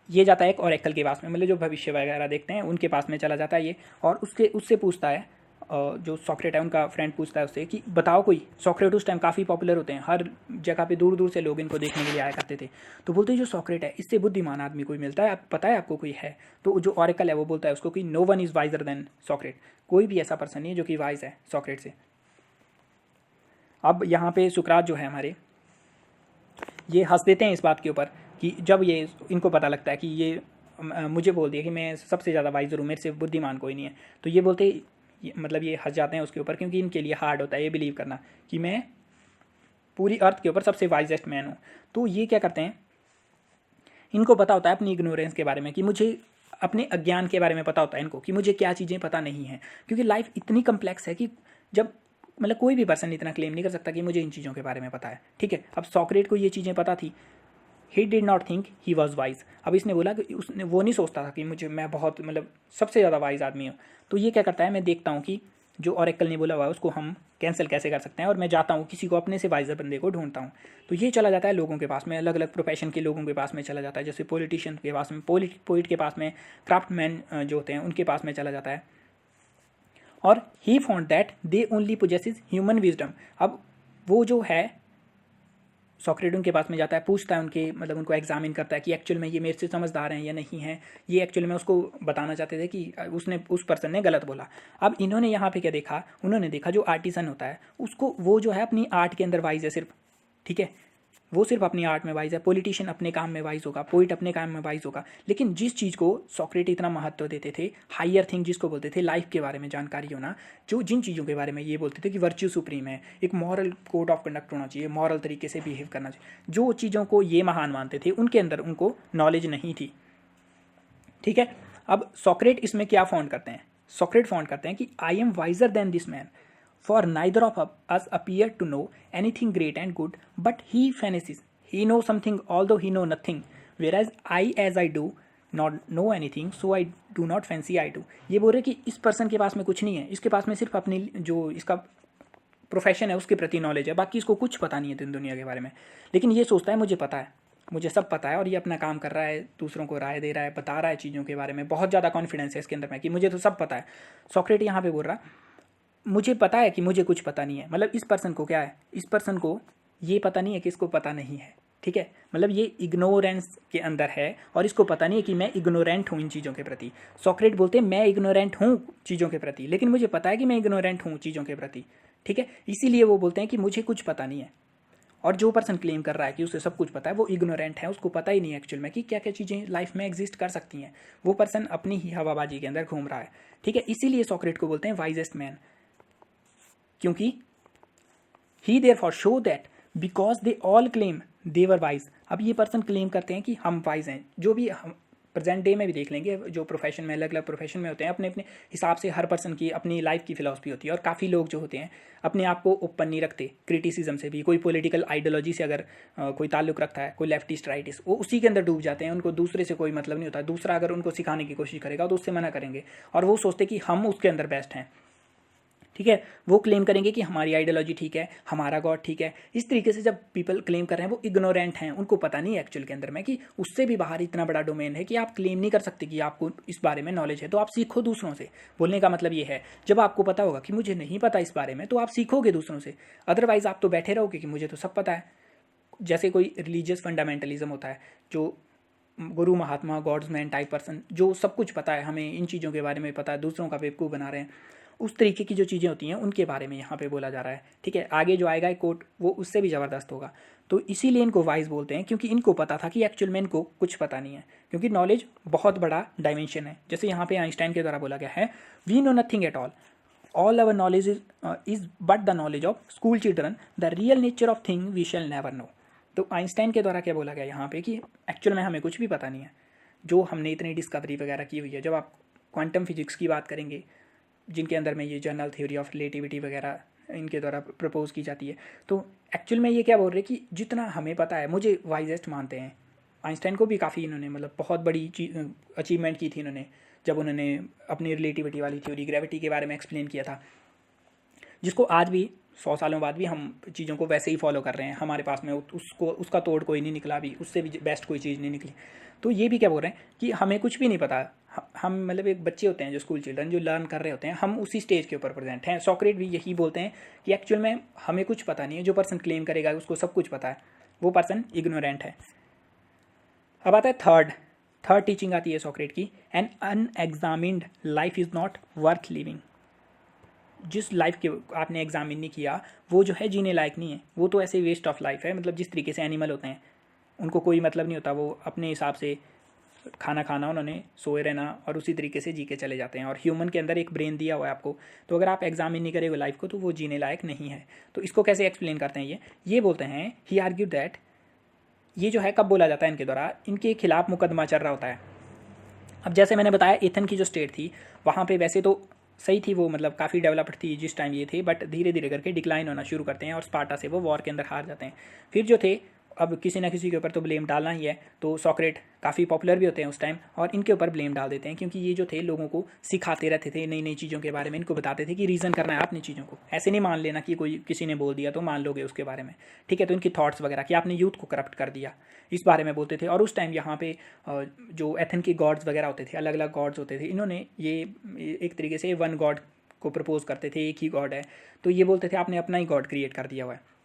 ये जाता है एक ओरेकल के पास में, मतलब जो भविष्य वगैरह देखते हैं उनके पास में चला जाता है ये, और उससे पूछता है, जो सॉक्रेट है उनका फ्रेंड पूछता है उससे कि बताओ कोई। सॉक्रेट उस टाइम काफ़ी पॉपुलर होते हैं, हर जगह पे दूर दूर से लोग इनको देखने के लिए आया करते थे। तो बोलते हैं जो सॉक्रेट है इससे बुद्धिमान आदमी कोई मिलता है, आप पता है आपको कोई है? तो जो ओरेकल है वो बोलता है उसको कि no one is wiser than Socrates, कोई भी ऐसा पर्सन नहीं है जो कि वाइज है सॉक्रेट से। अब यहाँ पे सुकरात जो है हमारे, ये हंस देते हैं इस बात के ऊपर कि जब ये इनको पता लगता है कि ये मुझे बोल दिया कि मैं सबसे ज़्यादा वाइजर हूँ, मेरे से बुद्धिमान कोई नहीं है, तो ये बोलते मतलब ये हंस जाते हैं उसके ऊपर, क्योंकि इनके लिए हार्ड होता है ये बिलीव करना कि मैं पूरी अर्थ के ऊपर सबसे वाइजेस्ट मैन हूँ। तो ये क्या करते हैं, इनको पता होता है अपनी इग्नोरेंस के बारे में, कि मुझे अपने अज्ञान के बारे में पता होता है इनको कि मुझे क्या चीज़ें पता नहीं हैं, क्योंकि लाइफ इतनी कम्प्लेक्स है कि जब मतलब कोई भी पर्सन इतना क्लेम नहीं कर सकता कि मुझे इन चीज़ों के बारे में पता है। ठीक है, अब सॉक्रेट को ये चीज़ें पता थी, he did not think he was wise. अब इसने बोला कि उसने वो नहीं सोचता था कि मैं बहुत मतलब सबसे ज़्यादा वाइज आदमी हूँ। तो ये क्या करता है, मैं देखता हूँ कि जो ऑरेकल ने बोला हुआ है उसको हम कैंसिल कैसे कर सकते हैं, और मैं जाता हूँ किसी को अपने से वाइजर बंदे को ढूंढता हूँ। तो ये चला जाता है लोगों के पास में, अलग अलग प्रोफेशन के लोगों के पास में चला जाता है, जैसे पॉलिटिशियन के पास में, पोइट के पास में, क्राफ्टमैन जो होते हैं उनके पास में चला जाता है। और he found that they only possesses human wisdom. अब वो जो है सॉक्रेट उनके पास में जाता है, पूछता है उनके मतलब उनको एग्जामिन करता है कि एक्चुअल में ये मेरे से समझदार हैं या नहीं हैं, ये एक्चुअल में उसको बताना चाहते थे कि उसने उस पर्सन ने गलत बोला। अब इन्होंने यहाँ पे क्या देखा, उन्होंने देखा जो आर्टिसन होता है उसको, वो जो है अपनी आर्ट के अंदर वाइज है सिर्फ, ठीक है, वो सिर्फ अपनी आर्ट में वाइज है। पॉलिटिशियन अपने काम में वाइज होगा, पोइट अपने काम में वाइज होगा। लेकिन जिस चीज़ को सॉक्रेट इतना महत्व देते थे, हायर थिंग जिसको बोलते थे, लाइफ के बारे में जानकारी होना, जो जिन चीज़ों के बारे में ये बोलते थे कि वर्च्यू सुप्रीम है, एक मॉरल कोड ऑफ कंडक्ट होना चाहिए, मॉरल तरीके से बिहेव करना चाहिए, जो चीज़ों को ये महान मानते थे उनके अंदर उनको नॉलेज नहीं थी। ठीक है, अब सॉक्रेट इसमें क्या फाउंड करते हैं, सॉक्रेट फाउंड करते हैं कि I am visor then this man, for neither of us appear to know anything great and good, but he fancies he knows something although he know nothing, whereas I as I do not know anything so I do not fancy I do। ये बोल रहे कि इस person के पास में कुछ नहीं है, इसके पास में सिर्फ अपनी जो इसका प्रोफेशन है उसके प्रति नॉलेज है, बाकी इसको कुछ पता नहीं है दिन दुनिया के बारे में। लेकिन ये सोचता है मुझे पता है, मुझे सब पता है, और ये अपना काम कर रहा है, दूसरों को राय दे रहा है, बता रहा है चीज़ों के बारे में, बहुत ज़्यादा कॉन्फिडेंस है इसके अंदर में कि मुझे तो सब पता है। सॉक्रेट यहाँ पे बोल रहा मुझे पता है कि मुझे कुछ पता नहीं है, मतलब इस पर्सन को क्या है, इस पर्सन को ये पता नहीं है कि इसको पता नहीं है। ठीक है, मतलब ये इग्नोरेंस के अंदर है और इसको पता नहीं है कि मैं इग्नोरेंट हूँ इन चीज़ों के प्रति। सॉक्रेट बोलते हैं मैं इग्नोरेंट हूँ चीज़ों के प्रति, लेकिन मुझे पता है कि मैं इग्नोरेंट हूँ चीज़ों के प्रति। ठीक है, इसीलिए वो बोलते हैं कि मुझे कुछ पता नहीं है। और जो पर्सन क्लेम कर रहा है कि उसे सब कुछ पता है, वो इग्नोरेंट है, उसको पता ही नहीं है एक्चुअल में कि क्या क्या चीज़ें लाइफ में एग्जिस्ट कर सकती हैं। वो पर्सन अपनी ही हवाबाजी के अंदर घूम रहा है। ठीक है, इसीलिए सॉक्रेट को बोलते हैं वाइजेस्ट मैन, क्योंकि he therefore show that because they all claim they were wise. अब ये पर्सन क्लेम करते हैं कि हम वाइज हैं, जो भी हम प्रेजेंट डे में भी देख लेंगे, जो प्रोफेशन में अलग अलग प्रोफेशन में होते हैं, अपने अपने हिसाब से हर पर्सन की अपनी लाइफ की फिलॉसफी होती है। और काफ़ी लोग जो होते हैं अपने आप को ओपन नहीं रखते क्रिटिसिज्म से भी, कोई पॉलिटिकल आइडियोलॉजी से अगर कोई ताल्लुक रखता है, कोई लेफ्टिस्ट राइटिस्ट, वो उसी के अंदर डूब जाते हैं, उनको दूसरे से कोई मतलब नहीं होता। दूसरा अगर उनको सिखाने की कोशिश करेगा तो उससे मना करेंगे, और वो सोचते कि हम उसके अंदर बेस्ट हैं। ठीक है, वो क्लेम करेंगे कि हमारी आइडियोलॉजी ठीक है, हमारा गॉड ठीक है। इस तरीके से जब पीपल क्लेम कर रहे हैं वो इग्नोरेंट हैं, उनको पता नहीं है एक्चुअल के अंदर में कि उससे भी बाहर इतना बड़ा डोमेन है कि आप क्लेम नहीं कर सकते कि आपको इस बारे में नॉलेज है। तो आप सीखो दूसरों से। बोलने का मतलब ये है, जब आपको पता होगा कि मुझे नहीं पता इस बारे में, तो आप सीखोगे दूसरों से। अदरवाइज आप तो बैठे रहोगे कि मुझे तो सब पता है। जैसे कोई रिलीजियस फंडामेंटलिज्म होता है, जो गुरु महात्मा गॉड्स मैन टाइप पर्सन, जो सब कुछ पता है, हमें इन चीज़ों के बारे में पता है, दूसरों का बेवकूफ़ बना रहे हैं, उस तरीके की जो चीज़ें होती हैं उनके बारे में यहाँ पे बोला जा रहा है। ठीक है, आगे जो आएगा एक कोट वो उससे भी ज़बरदस्त होगा। तो इसीलिए इनको वाइज बोलते हैं, क्योंकि इनको पता था कि एक्चुअल में इनको कुछ पता नहीं है, क्योंकि नॉलेज बहुत बड़ा डायमेंशन है। जैसे यहाँ पे आइंस्टाइन के द्वारा बोला गया है, we know nothing at all our knowledge is but the knowledge of school children, the real nature of thing we shall never know. तो आइंस्टाइन के द्वारा क्या बोला गया यहाँ पे कि एक्चुअल में हमें कुछ भी पता नहीं है, जो हमने इतनी डिस्कवरी वगैरह की हुई है। जब आप क्वांटम फिजिक्स की बात करेंगे, जिनके अंदर में ये जनरल थ्योरी ऑफ रिलेटिविटी वगैरह इनके द्वारा प्रपोज की जाती है, तो एक्चुअल में ये क्या बोल रहे हैं कि जितना हमें पता है, मुझे वाइजेस्ट मानते हैं। आइंस्टाइन को भी काफ़ी इन्होंने मतलब बहुत बड़ी अचीवमेंट की थी इन्होंने, जब उन्होंने अपनी रिलेटिविटी वाली थ्योरी, ग्रेविटी के बारे में एक्सप्लेन किया था, जिसको आज भी 100 सालों बाद भी हम चीज़ों को वैसे ही फॉलो कर रहे हैं। हमारे पास में उसका तोड़ कोई नहीं निकला, भी उससे भी बेस्ट कोई चीज़ नहीं निकली। तो ये भी क्या बोल रहे हैं कि हमें कुछ भी नहीं पता। हम मतलब एक बच्चे होते हैं जो स्कूल चिल्ड्रन जो लर्न कर रहे होते हैं, हम उसी स्टेज के ऊपर प्रेजेंट हैं। सॉक्रेट भी यही बोलते हैं कि एक्चुअल में हमें कुछ पता नहीं है। जो पर्सन क्लेम करेगा उसको सब कुछ पता है, वो पर्सन इग्नोरेंट है। अब आता है थर्ड टीचिंग आती है सॉक्रेट की, an unexamined life is not worth living. जिस लाइफ के आपने एग्जामिन नहीं किया वो जो है जीने लायक नहीं है, वो तो ऐसे वेस्ट ऑफ लाइफ है। मतलब जिस तरीके से एनिमल होते हैं, उनको कोई मतलब नहीं होता, वो अपने हिसाब से खाना खाना, उन्होंने सोए रहना और उसी तरीके से जी के चले जाते हैं। और ह्यूमन के अंदर एक ब्रेन दिया हुआ है आपको, तो अगर आप एग्जामिन नहीं करेंगे लाइफ को तो वो जीने लायक नहीं है। तो इसको कैसे एक्सप्लेन करते हैं ये बोलते हैं, ही आर्ग्यू दैट, ये जो है कब बोला जाता है इनके द्वारा, इनके खिलाफ मुकदमा चल रहा होता है। अब जैसे मैंने बताया एथन की जो स्टेट थी वहाँ पे वैसे तो सही थी वो, मतलब काफ़ी डेवलप्ड थी जिस टाइम ये थे, बट धीरे धीरे करके डिक्लाइन होना शुरू करते हैं और स्पार्टा से वो वॉर के अंदर हार जाते हैं। फिर जो थे, अब किसी ना किसी के ऊपर तो ब्लेम डालना ही है, तो सॉक्रेट काफ़ी पॉपुलर भी होते हैं उस टाइम और इनके ऊपर ब्लेम डाल देते हैं, क्योंकि ये जो थे लोगों को सिखाते रहते थे नई नई चीज़ों के बारे में, इनको बताते थे कि रीज़न करना है आपने चीज़ों को, ऐसे नहीं मान लेना कि कोई किसी ने बोल दिया तो मान लोगे उसके बारे में, ठीक है। तो इनकी थॉट्स वगैरह कि आपने यूथ को करप्ट कर दिया, इस बारे में बोलते थे। और उस टाइम यहाँ पे जो एथन के गॉड्स वगैरह होते थे, अलग अलग गॉड्स होते थे, इन्होंने ये एक तरीके से वन गॉड को प्रपोज करते थे, एक ही गॉड है, तो ये बोलते थे आपने अपना ही गॉड क्रिएट कर दिया हुआ है।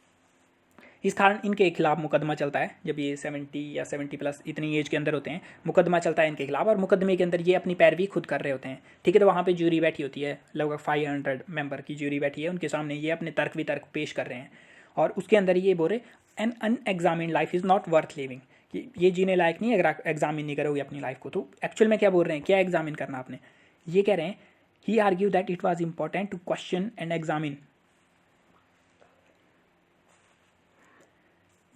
इस कारण इनके खिलाफ मुकदमा चलता है, जब ये 70 या 70+ इतनी एज के अंदर होते हैं, मुकदमा चलता है इनके खिलाफ, और मुकदमे के अंदर ये अपनी पैरवी खुद कर रहे होते हैं, ठीक है। तो वहाँ पे ज्यूरी बैठी होती है, लगभग 500 मेंबर की ज्यूरी बैठी है, उनके सामने ये अपने तर्क वितर्क पेश कर रहे हैं, और उसके अंदर ये बोल रहे an unexamined life is not worth living, कि ये जीने लायक नहीं है अगर एग्जामिन नहीं करोगे अपनी लाइफ को। तो एक्चुअल में क्या बोल रहे हैं, क्या एग्जामिन करना आपने, ये कह रहे हैं he argue that it was important to question and examine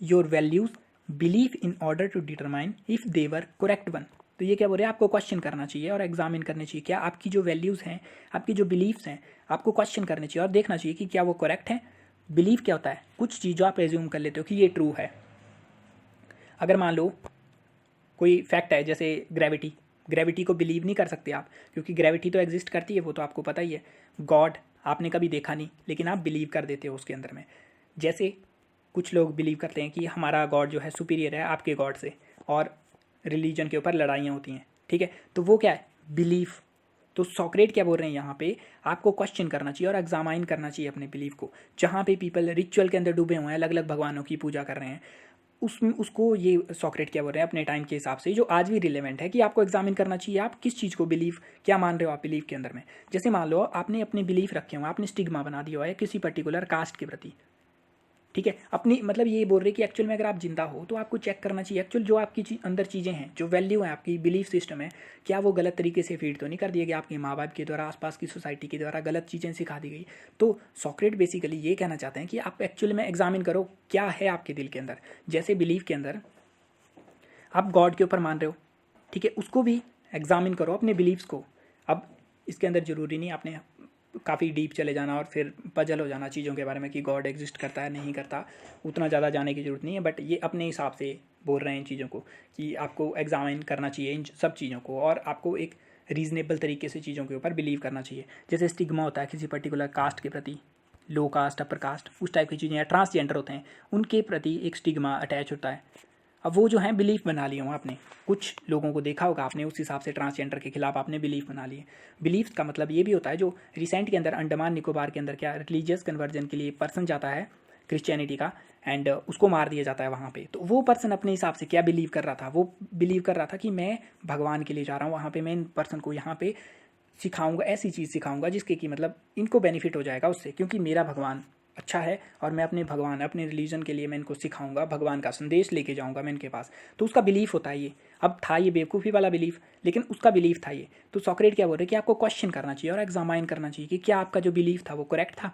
your values believe in order to determine if they were correct one. तो ये क्या बोल रहे हैं, आपको क्वेश्चन करना चाहिए और एग्जामिन करनी चाहिए, क्या आपकी जो वैल्यूज़ हैं, आपकी जो बिलीव्स हैं, आपको क्वेश्चन करने चाहिए और देखना चाहिए कि क्या वो करेक्ट है। बिलीव क्या होता है, कुछ चीज़ जो आप एज्यूम कर लेते हो कि ये ट्रू है। अगर मान लो कोई फैक्ट है, जैसे ग्रेविटी को बिलीव नहीं कर सकते आप, क्योंकि ग्रेविटी तो एग्जिस्ट करती है, वो तो आपको पता ही है। गॉड आपने कभी देखा नहीं, लेकिन आप बिलीव कर देते हो उसके अंदर में। जैसे कुछ लोग बिलीव करते हैं कि हमारा गॉड जो है सुपीरियर है आपके गॉड से, और रिलीजन के ऊपर लड़ाइयाँ होती हैं, ठीक है। तो वो क्या है, बिलीफ। तो सॉक्रेट क्या बोल रहे हैं यहाँ पे, आपको क्वेश्चन करना चाहिए और एग्जामाइन करना चाहिए अपने बिलीफ को। जहाँ पे पीपल रिचुअल के अंदर डूबे हुए हैं, अलग अलग भगवानों की पूजा कर रहे हैं, उसको ये सॉक्रेट क्या बोल रहे हैं अपने टाइम के हिसाब से, जो आज भी रिलेवेंट है, कि आपको एग्जामिन करना चाहिए आप किस चीज़ को बिलीव, क्या मान रहे हो आप बिलीव के अंदर में। जैसे मान लो आपने अपने बिलीफ रखे हुए, आपने स्टिग्मा बना दिया हुआ है किसी पर्टिकुलर कास्ट के प्रति, ठीक है। अपनी मतलब ये बोल रहे कि एक्चुअल में अगर आप जिंदा हो तो आपको चेक करना चाहिए एक्चुअल जो आपकी अंदर चीज़ें हैं, जो वैल्यू है आपकी, बिलीफ सिस्टम है, क्या वो गलत तरीके से फीड तो नहीं कर दिया गया आपके माँ बाप के द्वारा, आसपास की सोसाइटी के द्वारा गलत चीज़ें सिखा दी गई। तो सॉक्रेट बेसिकली ये कहना चाहते हैं कि आप एक्चुअल में एग्जामिन करो क्या है आपके दिल के अंदर। जैसे बिलीफ के अंदर आप गॉड के ऊपर मान रहे हो, ठीक है, उसको भी एग्जामिन करो अपने बिलीव्स को। अब इसके अंदर ज़रूरी नहीं आपने काफ़ी डीप चले जाना और फिर पजल हो जाना चीज़ों के बारे में कि गॉड एग्जिस्ट करता है नहीं करता, उतना ज़्यादा जाने की ज़रूरत नहीं है। बट ये अपने हिसाब से बोल रहे हैं इन चीज़ों को कि आपको एग्जामिन करना चाहिए इन सब चीज़ों को, और आपको एक रीज़नेबल तरीके से चीज़ों के ऊपर बिलीव करना चाहिए। जैसे स्टिग्मा होता है किसी पर्टिकुलर कास्ट के प्रति, लो कास्ट, अपर कास्ट, उस टाइप की चीज़ें, या ट्रांसजेंडर होते हैं उनके प्रति एक स्टिग्मा अटैच होता है। अब वो जो है बिलीफ बना लिए हों आपने, कुछ लोगों को देखा होगा आपने, उस हिसाब से ट्रांसजेंडर के खिलाफ आपने बिलीफ बना लिए। बिलीफ का मतलब ये भी होता है, जो रिसेंट के अंदर अंडमान निकोबार के अंदर क्या रिलीजियस कन्वर्जन के लिए पर्सन जाता है क्रिश्चियनिटी का, एंड उसको मार दिया जाता है वहाँ पे, तो वो पर्सन अपने हिसाब से क्या बिलीव कर रहा था, वो बिलीव कर रहा था कि मैं भगवान के लिए जा रहा हूँ वहाँ पे, मैं इन पर्सन को यहाँ पे सिखाऊंगा, ऐसी चीज़ सिखाऊंगा जिसके कि मतलब इनको बेनिफिट हो जाएगा उससे, क्योंकि मेरा भगवान अच्छा है और मैं अपने भगवान, अपने रिलीजन के लिए मैं इनको सिखाऊंगा, भगवान का संदेश लेके जाऊंगा मैं इनके पास। तो उसका बिलीफ होता है ये। अब था ये बेवकूफ़ी वाला बिलीफ, लेकिन उसका बिलीफ था ये। तो सॉक्रेट क्या बोल रहे हैं कि आपको क्वेश्चन करना चाहिए और एग्जामाइन करना चाहिए कि क्या आपका जो बिलीफ था वो करेक्ट था।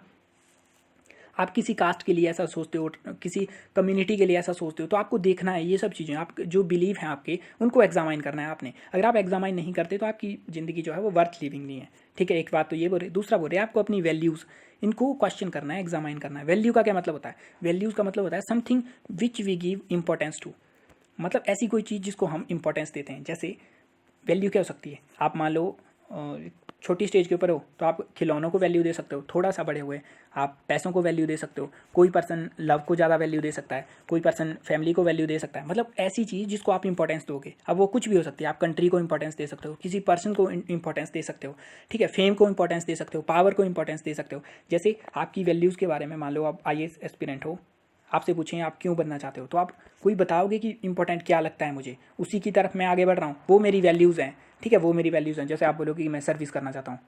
आप किसी कास्ट के लिए ऐसा सोचते हो, किसी कम्युनिटी के लिए ऐसा सोचते हो, तो आपको देखना है ये सब चीज़ें, आप जो बिलीव हैं आपके उनको एग्जामाइन करना है आपने। अगर आप एग्जामाइन नहीं करते तो आपकी ज़िंदगी जो है वो वर्थ लिविंग नहीं है, ठीक है। एक बात तो ये बोल रहे, दूसरा बोल रहे आपको अपनी वैल्यूज़ इनको क्वेश्चन करना है, एग्जामाइन करना है। वैल्यू का क्या मतलब होता है, वैल्यूज़ का मतलब होता है something which we give importance to, मतलब ऐसी कोई चीज़ जिसको हम इंपॉर्टेंस देते हैं। जैसे वैल्यू क्या हो सकती है, आप मान लो छोटी स्टेज के ऊपर हो तो आप खिलौनों को वैल्यू दे सकते हो, थोड़ा सा बड़े हुए आप पैसों को वैल्यू दे सकते हो, कोई पर्सन लव को ज़्यादा वैल्यू दे सकता है, कोई पर्सन फैमिली को वैल्यू दे सकता है, मतलब ऐसी चीज़ जिसको आप इंपॉर्टेंस दोगे। अब वो कुछ भी हो सकती है, आप कंट्री को इंपॉर्टेंस दे सकते हो, किसी पर्सन को इंपॉर्टेंस दे सकते हो, ठीक है, फेम को इंपॉर्टेंस दे सकते हो, पावर को इंपॉर्टेंस दे सकते हो। जैसे आपकी वैल्यूज़ के बारे में, मान लो आप IAS एस्पिरेंट हो, आपसे पूछें आप क्यों बनना चाहते हो, तो आप कोई बताओगे कि इंपॉर्टेंट क्या लगता है मुझे, उसी की तरफ मैं आगे बढ़ रहा हूँ, वो मेरी वैल्यूज़ हैं, ठीक है, वो मेरी वैल्यूज़ हैं। जैसे आप बोलोगे कि मैं सर्विस करना चाहता हूँ,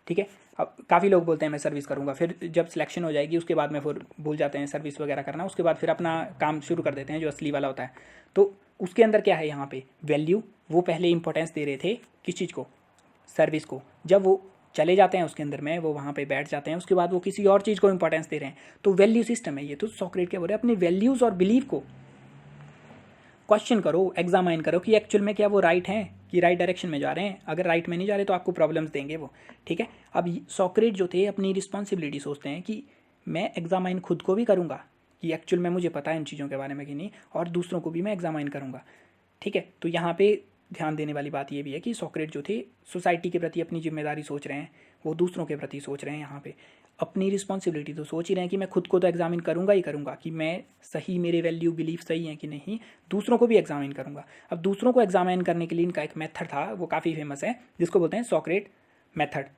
ठीक है। अब काफ़ी लोग बोलते हैं मैं सर्विस करूँगा, फिर जब सिलेक्शन हो जाएगी उसके बाद में फिर भूल जाते हैं सर्विस वगैरह करना, उसके बाद फिर अपना काम शुरू कर देते हैं जो असली वाला होता है। तो उसके अंदर क्या है यहाँ पे वैल्यू, वो पहले इंपॉर्टेंस दे रहे थे किस चीज़ को, सर्विस को। जब वो चले जाते हैं उसके अंदर में, वो वहाँ पे बैठ जाते हैं, उसके बाद वो किसी और चीज़ को इंपॉर्टेंस दे रहे हैं। तो वैल्यू सिस्टम है ये। तो सॉक्रेट क्या बोल रहे हैं, अपने वैल्यूज़ और बिलीव को क्वेश्चन करो, एग्जामाइन करो कि एक्चुअल में क्या वो राइट हैं कि राइट डायरेक्शन में जा रहे हैं। अगर राइट में नहीं जा रहे तो आपको प्रॉब्लम्स देंगे वो, ठीक है। अब सॉक्रेट जो थे अपनी रिस्पॉन्सिबिलिटी सोचते हैं कि मैं एग्जामाइन खुद को भी करूँगा कि एक्चुअल में मुझे पता है इन चीज़ों के बारे में कि नहीं, और दूसरों को भी मैं एग्जामाइन करूँगा, ठीक है। तो यहाँ पे ध्यान देने वाली बात ये भी है कि सॉक्रेट जो थे सोसाइटी के प्रति अपनी जिम्मेदारी सोच रहे हैं, वो दूसरों के प्रति सोच रहे हैं। यहाँ पे अपनी रिस्पॉन्सिबिलिटी तो सोच ही रहे हैं कि मैं खुद को तो एग्जामिन करूँगा ही करूँगा कि मैं सही, मेरे वैल्यू बिलीफ सही हैं कि नहीं, दूसरों को भी एग्जामिन करूँगा। अब दूसरों को एग्जामिन करने के लिए इनका एक मेथड था, वो काफ़ी फेमस है, जिसको बोलते हैं सॉक्रेट मेथड,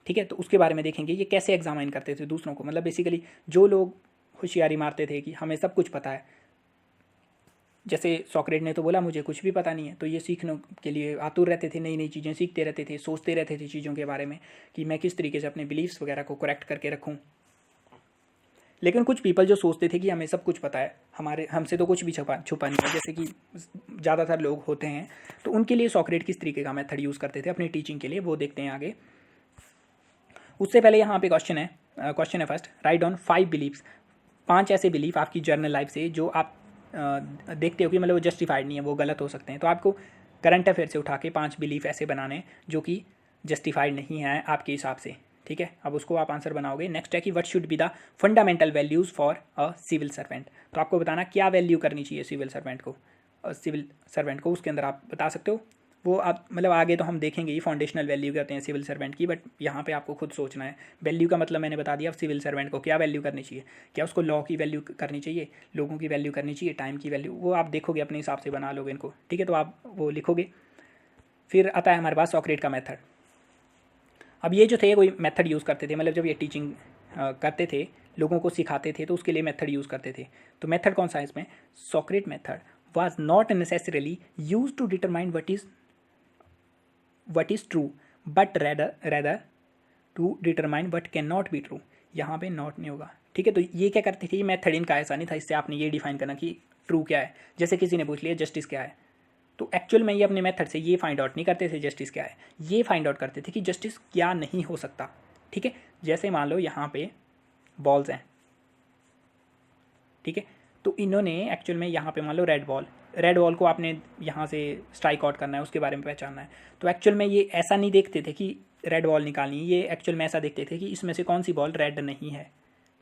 ठीक है। तो उसके बारे में देखेंगे ये कैसे एग्जामिन करते थे दूसरों को। मतलब बेसिकली जो लोग होशियारी मारते थे कि हमें सब कुछ पता है, जैसे सॉक्रेट ने तो बोला मुझे कुछ भी पता नहीं है, तो ये सीखने के लिए आतुर रहते थे, नई नई चीज़ें सीखते रहते थे, सोचते रहते थे चीज़ों के बारे में कि मैं किस तरीके से अपने बिलीफ्स वगैरह को करेक्ट करके रखूँ। लेकिन कुछ पीपल जो सोचते थे कि हमें सब कुछ पता है, हमारे हमसे तो कुछ भी छुपा नहीं है, जैसे कि ज़्यादातर लोग होते हैं, तो उनके लिए सॉक्रेट किस तरीके का मेथड यूज़ करते थे अपनी टीचिंग के लिए, वो देखते हैं आगे। उससे पहले यहाँ पे क्वेश्चन है फर्स्ट, राइट ऑन 5 बिलीव्स, 5 ऐसे बिलीफ आपकी जर्नल लाइफ से जो आप देखते हो कि मतलब वो जस्टिफाइड नहीं है, वो गलत हो सकते हैं। तो आपको करंट अफेयर से उठा के 5 बिलीफ ऐसे बनाने जो कि जस्टिफाइड नहीं है आपके हिसाब से, ठीक है। अब उसको आप आंसर बनाओगे। नेक्स्ट है कि what should be the fundamental values for a civil servant. तो आपको बताना क्या वैल्यू करनी चाहिए सिविल सर्वेंट को, उसके अंदर आप बता सकते हो। वो आप मतलब आगे तो हम देखेंगे ये फाउंडेशनल वैल्यू कहते हैं सिविल सर्वेंट की, बट यहाँ पे आपको खुद सोचना है। वैल्यू का मतलब मैंने बता दिया, अब सिविल सर्वेंट को क्या वैल्यू करनी चाहिए, क्या उसको लॉ की वैल्यू करनी चाहिए, लोगों की वैल्यू करनी चाहिए, टाइम की वैल्यू, वो आप देखोगे अपने हिसाब से बना लोगे इनको, ठीक है। तो आप वो लिखोगे। फिर आता है हमारे पास सॉक्रेट का मेथड। अब ये जो थे कोई मेथड यूज़ करते थे, मतलब जब ये टीचिंग करते थे, लोगों को सिखाते थे, तो उसके लिए मेथड यूज़ करते थे। तो मेथड कौन सा है इसमें, Socrates method was not necessarily use to determine what is true but rather to determine what cannot be true। यहाँ पे नॉट नहीं होगा, ठीक है। तो ये क्या करते थे, ये मेथड इनका ऐसा नहीं था, इससे आपने ये डिफाइन करना कि ट्रू क्या है। जैसे किसी ने पूछ लिया जस्टिस क्या है, तो एक्चुअल में ये अपने मेथड से ये फाइंड आउट नहीं करते थे जस्टिस क्या है, ये फाइंड आउट करते थे कि जस्टिस क्या नहीं हो सकता, ठीक है। जैसे मान लो यहाँ पे बॉल्स हैं, ठीक है। तो इन्होंने एक्चुअल में यहाँ पे मान लो रेड बॉल को आपने यहाँ से स्ट्राइक आउट करना है, उसके बारे में पहचानना है। तो एक्चुअल में ये ऐसा नहीं देखते थे कि रेड बॉल निकालनी है, ये एक्चुअल में ऐसा देखते थे कि इसमें से कौन सी बॉल रेड नहीं है,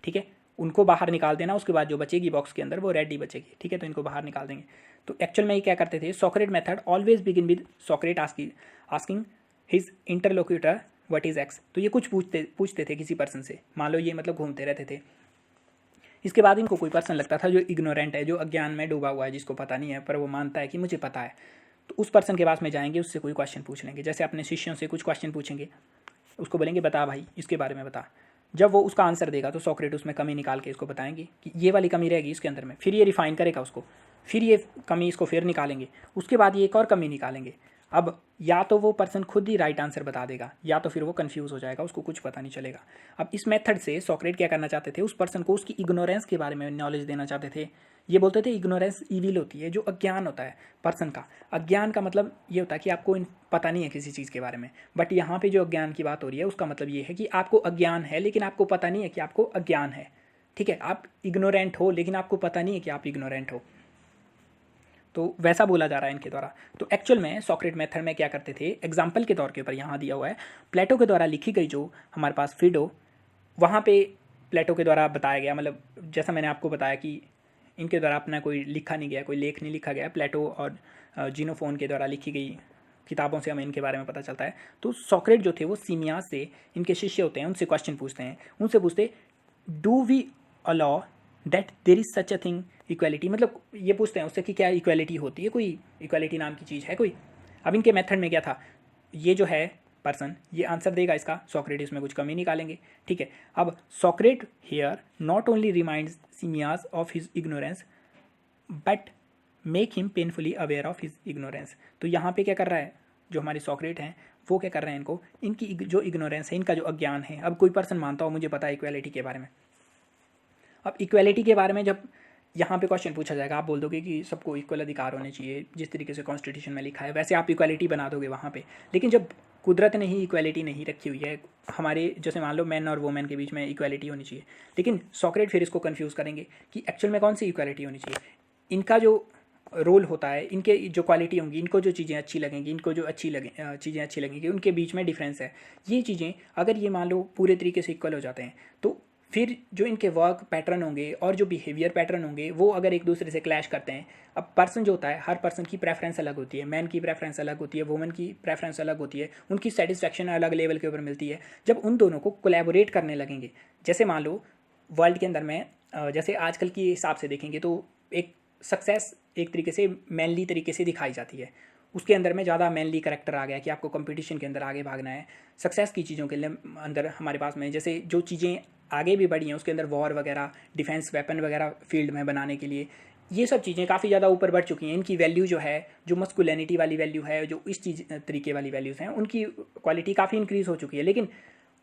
ठीक है। उनको बाहर निकाल देना, उसके बाद जो बचेगी बॉक्स के अंदर वो रेड ही बचेगी, ठीक है। तो इनको बाहर निकाल देंगे। तो एक्चुअल में ये क्या करते थे, सॉक्रेट method always begin with सॉक्रेट asking his interlocutor what is x. तो ये कुछ पूछते थे किसी पर्सन से, मान लो ये मतलब घूमते रहते थे। इसके बाद इनको कोई पर्सन लगता था जो इग्नोरेंट है, जो अज्ञान में डूबा हुआ है, जिसको पता नहीं है, पर वो मानता है कि मुझे पता है। तो उस पर्सन के पास में जाएंगे, उससे कोई क्वेश्चन पूछ लेंगे, जैसे अपने शिष्यों से कुछ क्वेश्चन पूछेंगे, उसको बोलेंगे बता भाई इसके बारे में बता। जब वो उसका आंसर देगा तो सॉक्रेट उसमें कमी निकाल के इसको बताएंगे कि ये वाली कमी रहेगी इसके अंदर में, फिर ये रिफाइन करेगा उसको, फिर ये कमी इसको फिर निकालेंगे, उसके बाद ये एक और कमी निकालेंगे। अब या तो वो पर्सन खुद ही राइट आंसर बता देगा, या तो फिर वो कंफ्यूज हो जाएगा, उसको कुछ पता नहीं चलेगा। अब इस मेथड से सॉक्रेट क्या करना चाहते थे, उस पर्सन को उसकी इग्नोरेंस के बारे में नॉलेज देना चाहते थे। ये बोलते थे इग्नोरेंस ईविल होती है, जो अज्ञान होता है पर्सन का। अज्ञान का मतलब ये होता है कि आपको पता नहीं है किसी चीज़ के बारे में, बट यहाँ पे जो अज्ञान की बात हो रही है उसका मतलब ये है कि आपको अज्ञान है लेकिन आपको पता नहीं है कि आपको अज्ञान है, ठीक है। आप इग्नोरेंट हो लेकिन आपको पता नहीं है कि आप इग्नोरेंट हो, तो वैसा बोला जा रहा है इनके द्वारा। तो एक्चुअल में सॉक्रेट मेथड में क्या करते थे, एग्जाम्पल के तौर के ऊपर यहाँ दिया हुआ है, प्लेटो के द्वारा लिखी गई जो हमारे पास फिडो, वहाँ पे प्लेटो के द्वारा बताया गया, मतलब जैसा मैंने आपको बताया कि इनके द्वारा अपना कोई लिखा नहीं गया, कोई लेख नहीं लिखा गया, प्लेटो और जीनोफोन के द्वारा लिखी गई किताबों से हमें इनके बारे में पता चलता है। तो सॉक्रेट जो थे वो सीमियास से इनके शिष्य होते हैं, उनसे क्वेश्चन पूछते हैं, उनसे पूछते do we allow that there is such a thing equality, मतलब ये पूछते हैं उससे कि क्या इक्वालिटी होती है, कोई इक्वालिटी नाम की चीज़ है कोई। अब इनके मेथड में क्या था, ये जो है पर्सन ये आंसर देगा इसका, सॉक्रेट इसमें कुछ कमी निकालेंगे, ठीक है। अब Socrates here not only reminds Simmias of his ignorance but make him painfully aware of his ignorance. तो यहाँ पे क्या कर रहा है जो हमारे सॉक्रेट हैं, वो क्या कर रहे हैं, इनको इनकी जो इग्नोरेंस है, इनका जो अज्ञान है। अब कोई पर्सन मानता हो मुझे पता है इक्वालिटी के बारे में, अब इक्वालिटी के बारे में जब यहाँ पे क्वेश्चन पूछा जाएगा, आप बोल दोगे कि सबको इक्वल अधिकार होने चाहिए जिस तरीके से कॉन्स्टिट्यूशन में लिखा है, वैसे आप इक्वालिटी बना दोगे वहाँ पे। लेकिन जब कुदरत ने ही इक्वालिटी नहीं रखी हुई है हमारे, जैसे मान लो मैन और वुमेन के बीच में इक्वालिटी होनी चाहिए, लेकिन सॉक्रेट फिर इसको कन्फ्यूज़ करेंगे कि एक्चुअल में कौन सी इक्वालिटी होनी चाहिए। इनका जो रोल होता है, इनके जो क्वालिटी होंगी, इनको जो चीज़ें अच्छी लगेंगी, इनको जो चीज़ें अच्छी लगेंगी, उनके बीच में डिफरेंस है। ये चीज़ें अगर ये मान लो पूरे तरीके से इक्वल हो जाते हैं, तो फिर जो इनके वर्क पैटर्न होंगे और जो बिहेवियर पैटर्न होंगे वो अगर एक दूसरे से क्लैश करते हैं। अब पर्सन जो होता है, हर पर्सन की प्रेफरेंस अलग होती है, मैन की प्रेफरेंस अलग होती है, वुमेन की प्रेफरेंस अलग होती है, उनकी सेटिस्फैक्शन अलग लेवल के ऊपर मिलती है। जब उन दोनों को कोलैबोरेट करने लगेंगे, जैसे मान लो वर्ल्ड के अंदर में जैसे आजकल के हिसाब से देखेंगे तो एक सक्सेस एक तरीके से मैनली तरीके से दिखाई जाती है, उसके अंदर में ज़्यादा मैनली करेक्टर आ गया कि आपको कंपटीशन के अंदर आगे भागना है। सक्सेस की चीज़ों के लिए अंदर हमारे पास में जैसे जो चीज़ें आगे भी बढ़ी हैं उसके अंदर वॉर वगैरह, डिफेंस वेपन वगैरह फील्ड में बनाने के लिए ये सब चीज़ें काफ़ी ज़्यादा ऊपर बढ़ चुकी हैं। इनकी वैल्यू जो है, जो मस्कुलिनिटी वाली वैल्यू है, जो इस चीज़ तरीके वाली वैल्यूज़ हैं, उनकी क्वालिटी काफ़ी इंक्रीज़ हो चुकी है। लेकिन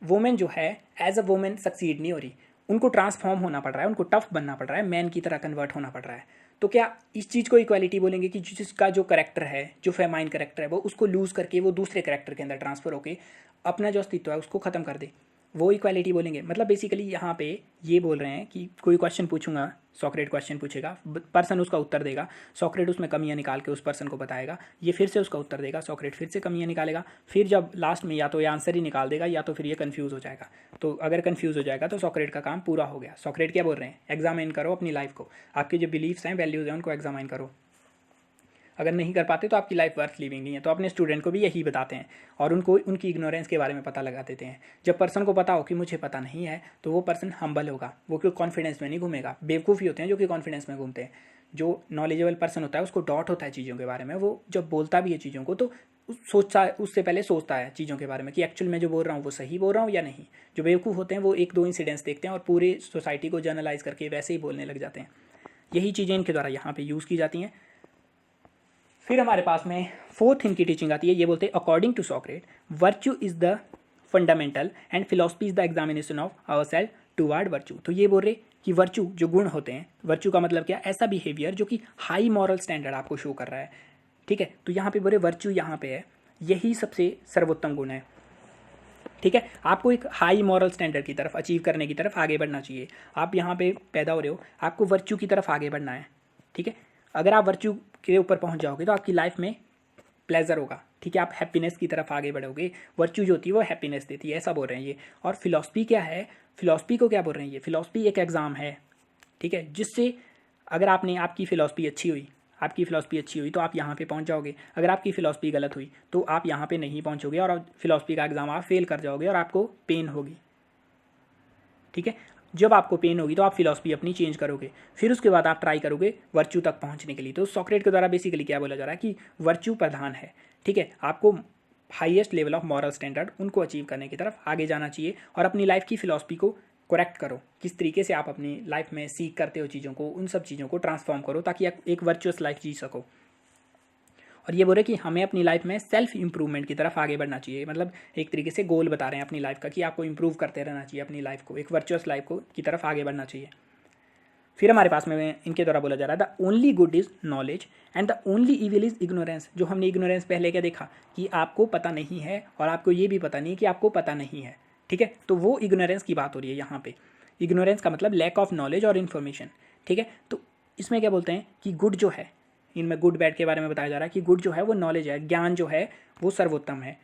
वुमेन जो है एज अ वुमेन सक्सीड नहीं हो रही, उनको ट्रांसफॉर्म होना पड़ रहा है, उनको टफ बनना पड़ रहा है, मैन की तरह कन्वर्ट होना पड़ रहा है। तो क्या इस चीज़ को इक्वालिटी बोलेंगे कि जिसका जो करेक्टर है, जो फेमाइन करेक्टर है, वो उसको लूज़ करके वो दूसरे करेक्टर के अंदर ट्रांसफ़र होकर अपना जो अस्तित्व है उसको ख़त्म कर दे, वो इक्वालिटी बोलेंगे। मतलब बेसिकली यहाँ पे ये बोल रहे हैं कि कोई क्वेश्चन पूछूंगा, सॉक्रेट क्वेश्चन पूछेगा, पर्सन उसका उत्तर देगा, सॉक्रेट उसमें कमियां निकाल के उस पर्सन को बताएगा, ये फिर से उसका उत्तर देगा, सॉक्रेट फिर से कमियां निकालेगा, फिर जब लास्ट में या तो ये आंसर ही निकाल देगा या तो फिर ये कन्फ्यूज़ हो जाएगा। तो अगर कन्फ्यूज़ हो जाएगा तो सॉक्रेट का काम पूरा हो गया। सॉक्रेट क्या बोल रहे हैं, एग्जामिन करो अपनी लाइफ को, आपके जो बिलीव्स हैं, वैल्यूज़ हैं, उनको एग्जामिन करो। अगर नहीं कर पाते तो आपकी लाइफ वर्थ लिविंग नहीं है। तो अपने स्टूडेंट को भी यही बताते हैं और उनको उनकी इग्नोरेंस के बारे में पता लगा देते हैं। जब पर्सन को पता हो कि मुझे पता नहीं है तो वो पर्सन हम्बल होगा, वो क्यों कॉन्फिडेंस में नहीं घूमेगा। बेवकूफ़ी होते हैं जो कि कॉन्फिडेंस में घूमते हैं। जो नॉलेजेबल पर्सन होता है उसको डॉट होता है चीज़ों के बारे में, वो जब बोलता भी है चीज़ों को तो सोचता उससे पहले सोचता है चीज़ों के बारे में कि एक्चुअल में जो बोल रहा हूँ वो सही बोल रहा हूँ या नहीं। जो बेवकूफ़ होते हैं वो एक दो इंसिडेंट्स देखते हैं और पूरे सोसाइटी को जर्नलाइज करके वैसे ही बोलने लग जाते हैं। यही चीज़ें इनके द्वारा यहाँ पे यूज़ की जाती हैं। फिर हमारे पास में फोर्थ इनकी टीचिंग आती है, ये बोलते हैं according to Socrates virtue is the fundamental and philosophy is the examination of our self toward virtue. तो ये बोल रहे कि वर्च्यू जो गुण होते हैं, वर्च्यू का मतलब क्या, ऐसा बिहेवियर जो कि हाई मॉरल स्टैंडर्ड आपको शो कर रहा है। ठीक है, तो यहाँ पे बोले वर्च्यू यहाँ पे है, यही सबसे सर्वोत्तम गुण है। ठीक है, आपको एक हाई मॉरल स्टैंडर्ड की तरफ अचीव करने की तरफ आगे बढ़ना चाहिए। आप यहाँ पे पैदा हो रहे हो, आपको वर्च्यू की तरफ आगे बढ़ना है। ठीक है, अगर आप वर्च्यू के ऊपर पहुँच जाओगे तो आपकी लाइफ में प्लेजर होगा। ठीक है, आप हैप्पीनेस की तरफ आगे बढ़ोगे। वर्च्यू जो होती है वो हैप्पीनेस देती है, ऐसा बोल रहे हैं ये। और फिलॉसफी क्या है, फिलॉसफी को क्या बोल रहे हैं ये, फिलॉसफी एक एग्ज़ाम है। ठीक है, जिससे अगर आपकी फ़िलॉसफी अच्छी हुई, आपकी फ़िलॉसफी अच्छी हुई तो आप यहाँ पे पहुँच जाओगे। अगर आपकी फ़िलॉसफी गलत हुई तो आप यहाँ पे नहीं पहुँचोगे और फिलॉसफी का एग्ज़ाम आप फेल कर जाओगे और आपको पेन होगी। ठीक है, जब आपको पेन होगी तो आप फिलॉसफी अपनी चेंज करोगे, फिर उसके बाद आप ट्राई करोगे वर्च्यू तक पहुँचने के लिए। तो सॉक्रेट के द्वारा बेसिकली क्या बोला जा रहा है कि वर्च्यू प्रधान है। ठीक है, आपको highest level of moral standard उनको अचीव करने की तरफ आगे जाना चाहिए और अपनी लाइफ की फ़िलॉसफी को करेक्ट करो। किस तरीके से आप अपनी लाइफ में सीख करते हो चीज़ों को, उन सब चीज़ों को ट्रांसफॉर्म करो ताकि आप एक वर्चुअस लाइफ जी सको। और ये बोल रहे कि हमें अपनी लाइफ में सेल्फ इंप्रूवमेंट की तरफ आगे बढ़ना चाहिए। मतलब एक तरीके से गोल बता रहे हैं अपनी लाइफ का कि आपको इंप्रूव करते रहना चाहिए अपनी लाइफ को, एक वर्चुअस लाइफ को की तरफ आगे बढ़ना चाहिए। फिर हमारे पास में इनके द्वारा बोला जा रहा है the only good is knowledge and the only evil is ignorance. जो हमने इग्नोरेंस पहले क्या देखा कि आपको पता नहीं है और आपको ये भी पता नहीं है कि आपको पता नहीं है। ठीक है, तो वो इग्नोरेंस की बात हो रही है यहाँ पे। इग्नोरेंस का मतलब लैक ऑफ नॉलेज और इन्फॉर्मेशन। ठीक है, तो इसमें क्या बोलते हैं कि गुड जो है, इनमें गुड बैड के बारे में बताया जा रहा है कि गुड जो है वो नॉलेज है, ज्ञान जो है वो सर्वोत्तम है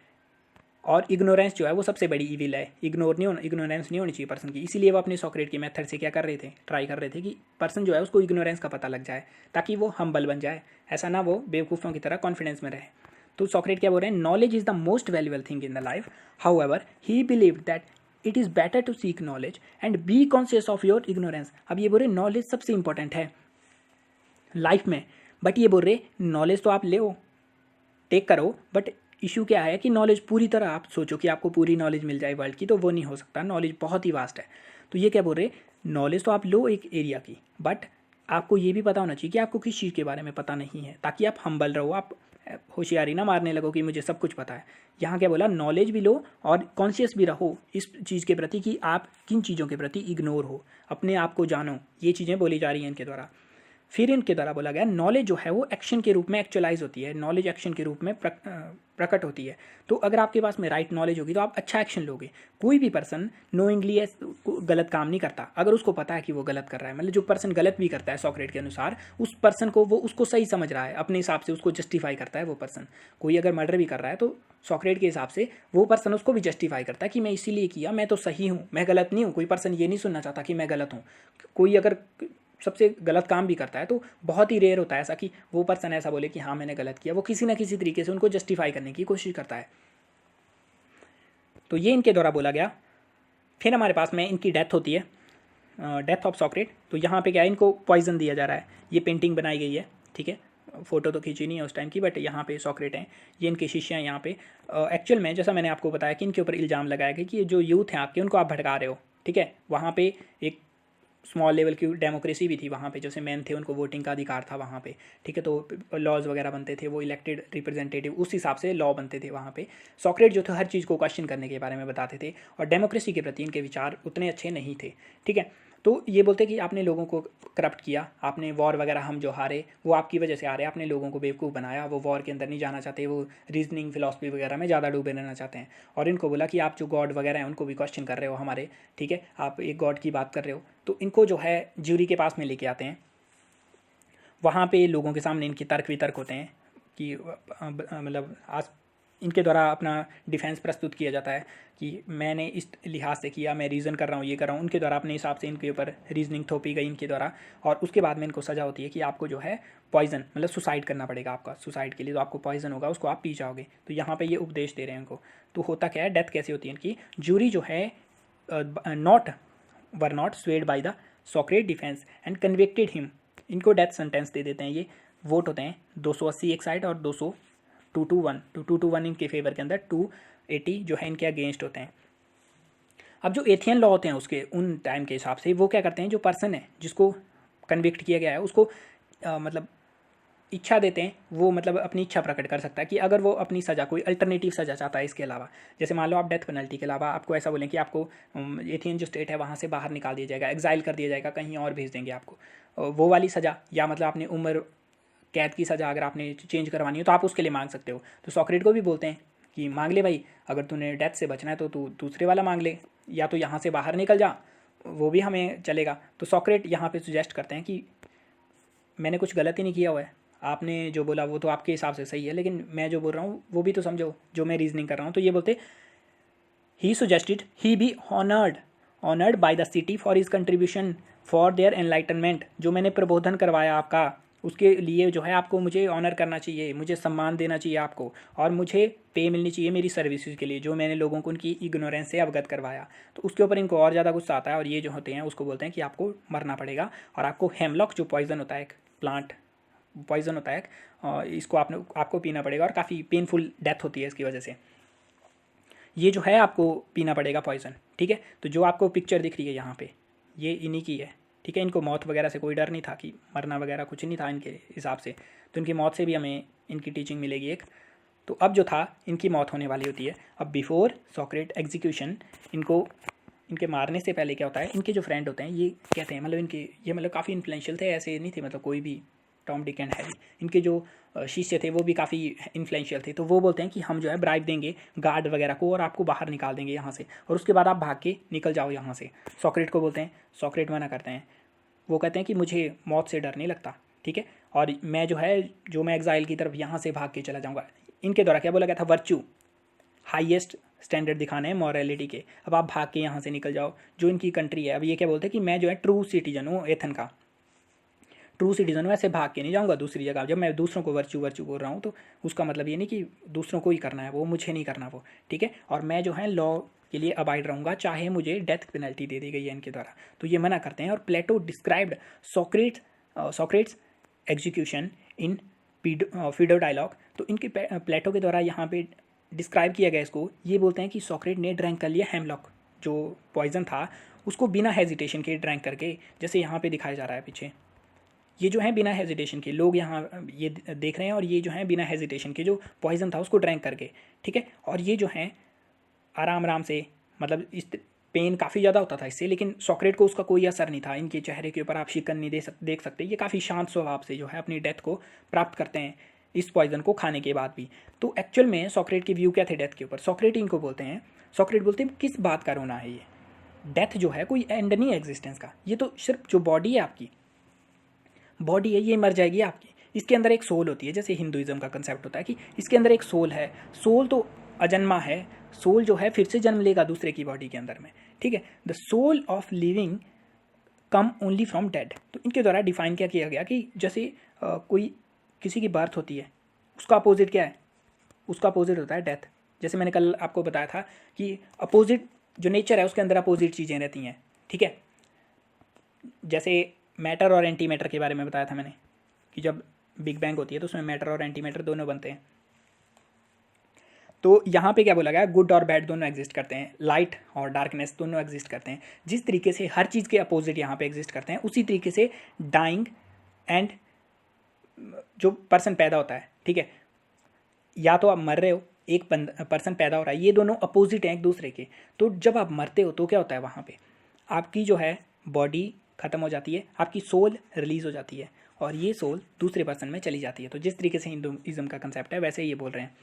और इग्नोरेंस जो है वो सबसे बड़ी इविल है। इग्नोरेंस नहीं होनी चाहिए पर्सन की। इसीलिए वो अपने सॉक्रेट के मेथड से क्या कर रहे थे, ट्राई कर रहे थे कि पर्सन जो है उसको इग्नोरेंस का पता लग जाए ताकि वो हम्बल बन जाए, ऐसा ना वो बेवकूफ़ों की तरह कॉन्फिडेंस में रहे। तो सॉक्रेट क्या बोल रहे हैं, knowledge is the most valuable thing in the life, however he believed that it is better to seek knowledge and be conscious of your ignorance. अब ये बोल रहे नॉलेज सबसे इंपॉर्टेंट है लाइफ में, बट ये बोल रहे नॉलेज तो आप ले टेक करो, बट इशू क्या है कि नॉलेज पूरी तरह आप सोचो कि आपको पूरी नॉलेज मिल जाए वर्ल्ड की, तो वो नहीं हो सकता। नॉलेज बहुत ही वास्ट है। तो ये क्या बोल रहे, नॉलेज तो आप लो एक एरिया की, बट आपको ये भी पता होना चाहिए कि आपको किस चीज़ के बारे में पता नहीं है ताकि आप हम्बल रहो, आप होशियारी ना मारने लगो कि मुझे सब कुछ पता है। यहाँ क्या बोला, नॉलेज भी लो और कॉन्शियस भी रहो इस चीज़ के प्रति कि आप किन चीज़ों के प्रति इग्नोर हो, अपने आप को जानो। ये चीज़ें बोली जा रही हैं इनके द्वारा। फिर इनके द्वारा बोला गया नॉलेज जो है वो एक्शन के रूप में एक्चुअलाइज होती है, नॉलेज एक्शन के रूप में प्रकट होती है। तो अगर आपके पास में राइट नॉलेज होगी तो आप अच्छा एक्शन लोगे। कोई भी पर्सन नोइंगली गलत काम नहीं करता अगर उसको पता है कि वो गलत कर रहा है। मतलब जो पर्सन गलत भी करता है सॉक्रेट के अनुसार, उस पर्सन को वो उसको सही समझ रहा है, अपने हिसाब से उसको जस्टिफाई करता है वो पर्सन। कोई अगर मर्डर भी कर रहा है तो सॉक्रेट के हिसाब से वो पर्सन उसको भी जस्टिफाई करता है कि मैं इसीलिए किया, मैं तो सही हूँ, मैं गलत नहीं हूँ। कोई पर्सन ये नहीं सुनना चाहता कि मैं गलत हूँ। कोई अगर सबसे गलत काम भी करता है तो बहुत ही रेयर होता है ऐसा कि वो पर्सन ऐसा बोले कि हाँ मैंने गलत किया। वो किसी ना किसी तरीके से उनको जस्टिफाई करने की कोशिश करता है। तो ये इनके द्वारा बोला गया। फिर हमारे पास में इनकी डेथ होती है, डेथ ऑफ सॉक्रेट। तो यहाँ पे क्या है, इनको पॉइजन दिया जा रहा है। ये पेंटिंग बनाई गई है, ठीक है, फोटो तो खींची नहीं है उस टाइम की, बट यहाँ पे सॉक्रेट हैं, ये इनके शिष्य हैं। यहाँ पे एक्चुअल में जैसा मैंने आपको बताया कि इनके ऊपर इल्ज़ाम लगाया गया कि ये जो यूथ हैं आपके, उनको आप भटका रहे हो, ठीक है। वहाँ पे एक स्मॉल लेवल की डेमोक्रेसी भी थी वहाँ पे, जैसे मैन थे उनको वोटिंग का अधिकार था वहाँ पे, ठीक है। तो लॉज वगैरह बनते थे, वो इलेक्टेड रिप्रेजेंटेटिव, उस हिसाब से लॉ बनते थे वहाँ पे। सॉक्रेट जो थे हर चीज़ को क्वेश्चन करने के बारे में बताते थे और डेमोक्रेसी के प्रति इनके विचार उतने अच्छे नहीं थे, ठीक है। तो ये बोलते कि आपने लोगों को करप्ट किया, आपने वॉर वगैरह हम जो हारे वो आपकी वजह से हारे, आपने लोगों को बेवकूफ़ बनाया, वो वॉर के अंदर नहीं जाना चाहते, वो रीजनिंग फिलॉसफी वगैरह में ज़्यादा डूबे रहना चाहते हैं। और इनको बोला कि आप जो गॉड वगैरह हैं उनको भी क्वेश्चन कर रहे हो हमारे, ठीक है, आप एक गॉड की बात कर रहे हो। तो इनको जो है ज्यूरी के पास में लेके आते हैं। वहाँ पे लोगों के सामने इनके तर्क वितर्क होते हैं कि मतलब आज इनके द्वारा अपना डिफेंस प्रस्तुत किया जाता है कि मैंने इस लिहाज से किया, मैं रीज़न कर रहा हूँ, ये कर रहा हूँ। उनके द्वारा अपने हिसाब से इनके ऊपर रीजनिंग थोपी गई इनके द्वारा। और उसके बाद में इनको सज़ा होती है कि आपको जो है पॉइजन, मतलब सुसाइड करना पड़ेगा आपका। सुसाइड के लिए तो आपको पॉइजन होगा, उसको आप पी जाओगे। तो यहाँ पे ये उपदेश दे रहे हैं इनको। तो होता क्या है, डेथ कैसी होती है इनकी, जूरी जो है were not swayed by the सॉक्रेट defence and convicted him. इनको डेथ सेंटेंस दे देते हैं। ये वोट होते हैं 280 एक साइड और 201 इनके फेवर के अंदर, 280 जो है इनके अगेंस्ट होते हैं। अब जो एथियन लॉ होते हैं उसके उन टाइम के हिसाब से वो क्या करते हैं, जो पर्सन है जिसको कन्विक्ट किया गया है उसको मतलब इच्छा देते हैं, वो मतलब अपनी इच्छा प्रकट कर सकता है कि अगर वो अपनी सज़ा, कोई अल्टरनेटिव सज़ा चाहता है इसके अलावा। जैसे मान लो आप डेथ पेनल्टी के अलावा आपको ऐसा बोलें कि आपको एथियन जो स्टेट है वहाँ से बाहर निकाल दिया जाएगा, एग्जाइल कर दिया जाएगा, कहीं और भेज देंगे आपको, वो वाली सज़ा। या मतलब आपने उम्र कैद की सज़ा अगर आपने चेंज करवानी हो तो आप उसके लिए मांग सकते हो। तो सॉक्रेट को भी बोलते हैं कि मांग ले भाई, अगर तूने डेथ से बचना है तो तू दूसरे वाला मांग ले, या तो यहाँ से बाहर निकल जा, वो भी हमें चलेगा। तो सॉक्रेट यहाँ पे सुजेस्ट करते हैं कि मैंने कुछ गलत ही नहीं किया हुआ है, आपने जो बोला वो तो आपके हिसाब से सही है, लेकिन मैं जो बोल रहा हूँ वो भी तो समझो, जो मैं रीजनिंग कर रहा हूँ। तो ये बोलते ही suggested he be honoured by the city for his contribution for their enlightenment. जो मैंने प्रबोधन करवाया आपका, उसके लिए जो है आपको मुझे ऑनर करना चाहिए, मुझे सम्मान देना चाहिए आपको, और मुझे पे मिलनी चाहिए मेरी सर्विसेज के लिए, जो मैंने लोगों को उनकी इग्नोरेंस से अवगत करवाया। तो उसके ऊपर इनको और ज़्यादा गुस्सा आता है और ये जो होते हैं उसको बोलते हैं कि आपको मरना पड़ेगा और आपको हेमलॉक जो पॉइजन होता है, एक प्लांट पॉइजन होता है, इसको आपको पीना पड़ेगा और काफ़ी पेनफुल डेथ होती है इसकी वजह से। ये जो है आपको पीना पड़ेगा पॉइजन, ठीक है। तो जो आपको पिक्चर दिख रही है यहाँ पे, ये इन्हीं की है, ठीक है। इनको मौत वगैरह से कोई डर नहीं था, कि मरना वगैरह कुछ नहीं था इनके हिसाब से। तो इनकी मौत से भी हमें इनकी टीचिंग मिलेगी एक। तो अब जो था, इनकी मौत होने वाली होती है। अब बिफोर सॉक्रेट एग्जीक्यूशन, इनके मारने से पहले क्या होता है, इनके जो फ्रेंड होते हैं ये कहते हैं, मतलब ये मतलब काफ़ी इन्फ्लुएंशियल थे, ऐसे नहीं थे मतलब कोई भी टॉम डिक एंड हैरी। इनके जो शिष्य थे वो भी काफ़ी इन्फ्लुएंशियल थे। तो वो बोलते हैं कि हम जो है ब्राइब देंगे गार्ड वगैरह को और आपको बाहर निकाल देंगे यहाँ से, और उसके बाद आप भाग के निकल जाओ यहाँ से। सॉक्रेट को बोलते हैं, सॉक्रेट मना करते हैं। वो कहते हैं कि मुझे मौत से डर नहीं लगता, ठीक है, और मैं जो है मैं एग्जाइल की तरफ यहाँ से भाग के चला जाऊँगा। इनके द्वारा क्या बोला गया था, वर्च्यू हाईएस्ट स्टैंडर्ड दिखाने हैं मॉरलिटी के। अब आप भाग के यहाँ से निकल जाओ, जो इनकी कंट्री है। अब ये क्या बोलते हैं कि मैं जो है ट्रू सिटीजन हूँ एथन का, ट्रू सिटीजन हूँ, ऐसे भाग के नहीं जाऊँगा दूसरी जगह। जब मैं दूसरों को वर्च्यू बोल रहा हूँ तो उसका मतलब ये नहीं कि दूसरों को ही करना है वो, मुझे नहीं करना वो, ठीक है। और मैं जो है लॉ के लिए अबाइड रहूँगा, चाहे मुझे डेथ पेनल्टी दे दी गई है इनके द्वारा। तो ये मना करते हैं। और Plato described Socrates execution in Phaedo dialogue. तो इनके प्लेटो के द्वारा यहाँ पे डिस्क्राइब किया गया इसको। ये बोलते हैं कि सॉक्रेट ने ड्रैंक कर लिया हेमलॉक, जो पॉइजन था, उसको बिना हेजिटेशन के ड्रैंक करके, जैसे यहाँ पे दिखाया जा रहा है पीछे, ये जो है बिना हेजिटेशन के लोग यहाँ ये देख रहे हैं, और ये जो है बिना हेजिटेशन के जो पॉइजन था उसको ड्रैंक करके, ठीक है। और ये जो है आराम आराम से, मतलब इस पेन काफ़ी ज़्यादा होता था इससे, लेकिन सॉक्रेट को उसका कोई असर नहीं था। इनके चेहरे के ऊपर आप शिकन नहीं देख सकते। ये काफ़ी शांत स्वभाव से जो है अपनी डेथ को प्राप्त करते हैं इस पॉइजन को खाने के बाद भी। तो एक्चुअल में सॉक्रेट के व्यू क्या थे डेथ के ऊपर? सॉक्रेट इनको बोलते हैं, सॉक्रेट बोलते हैं किस बात का रोना है ये? डेथ जो है कोई एंड नहीं है एग्जिस्टेंस का। ये तो सिर्फ जो बॉडी है आपकी, बॉडी है ये मर जाएगी आपकी, इसके अंदर एक सोल होती है। जैसे हिंदुइज्म का कंसेप्ट होता है कि इसके अंदर एक सोल है, सोल तो अजन्मा है, सोल जो है फिर से जन्म लेगा दूसरे की बॉडी के अंदर में, ठीक है। The soul of living come only from dead. तो इनके द्वारा डिफाइन क्या किया गया कि जैसे कोई किसी की बर्थ होती है, उसका अपोजिट क्या है? उसका अपोजिट होता है डेथ। जैसे मैंने कल आपको बताया था कि अपोजिट जो नेचर है उसके अंदर अपोजिट चीज़ें रहती हैं, ठीक है। जैसे मैटर और एंटी मैटर के बारे में बताया था मैंने कि जब बिग बैंग होती है तो उसमें मैटर और एंटी मैटर दोनों बनते हैं। तो यहाँ पे क्या बोला गया? गुड और बैड दोनों एग्जिस्ट करते हैं, लाइट और डार्कनेस दोनों एग्जिस्ट करते हैं। जिस तरीके से हर चीज़ के अपोजिट यहाँ पे एग्जिस्ट करते हैं, उसी तरीके से डाइंग एंड जो पर्सन पैदा होता है, ठीक है, या तो आप मर रहे हो, एक पर्सन पैदा हो रहा है, ये दोनों अपोजिट हैं एक दूसरे के। तो जब आप मरते हो तो क्या होता है? वहाँ पे आपकी जो है बॉडी ख़त्म हो जाती है, आपकी सोल रिलीज़ हो जाती है, और ये सोल दूसरे पर्सन में चली जाती है। तो जिस तरीके से हिंदुइज्म का कंसेप्ट है वैसे ही ये बोल रहे हैं।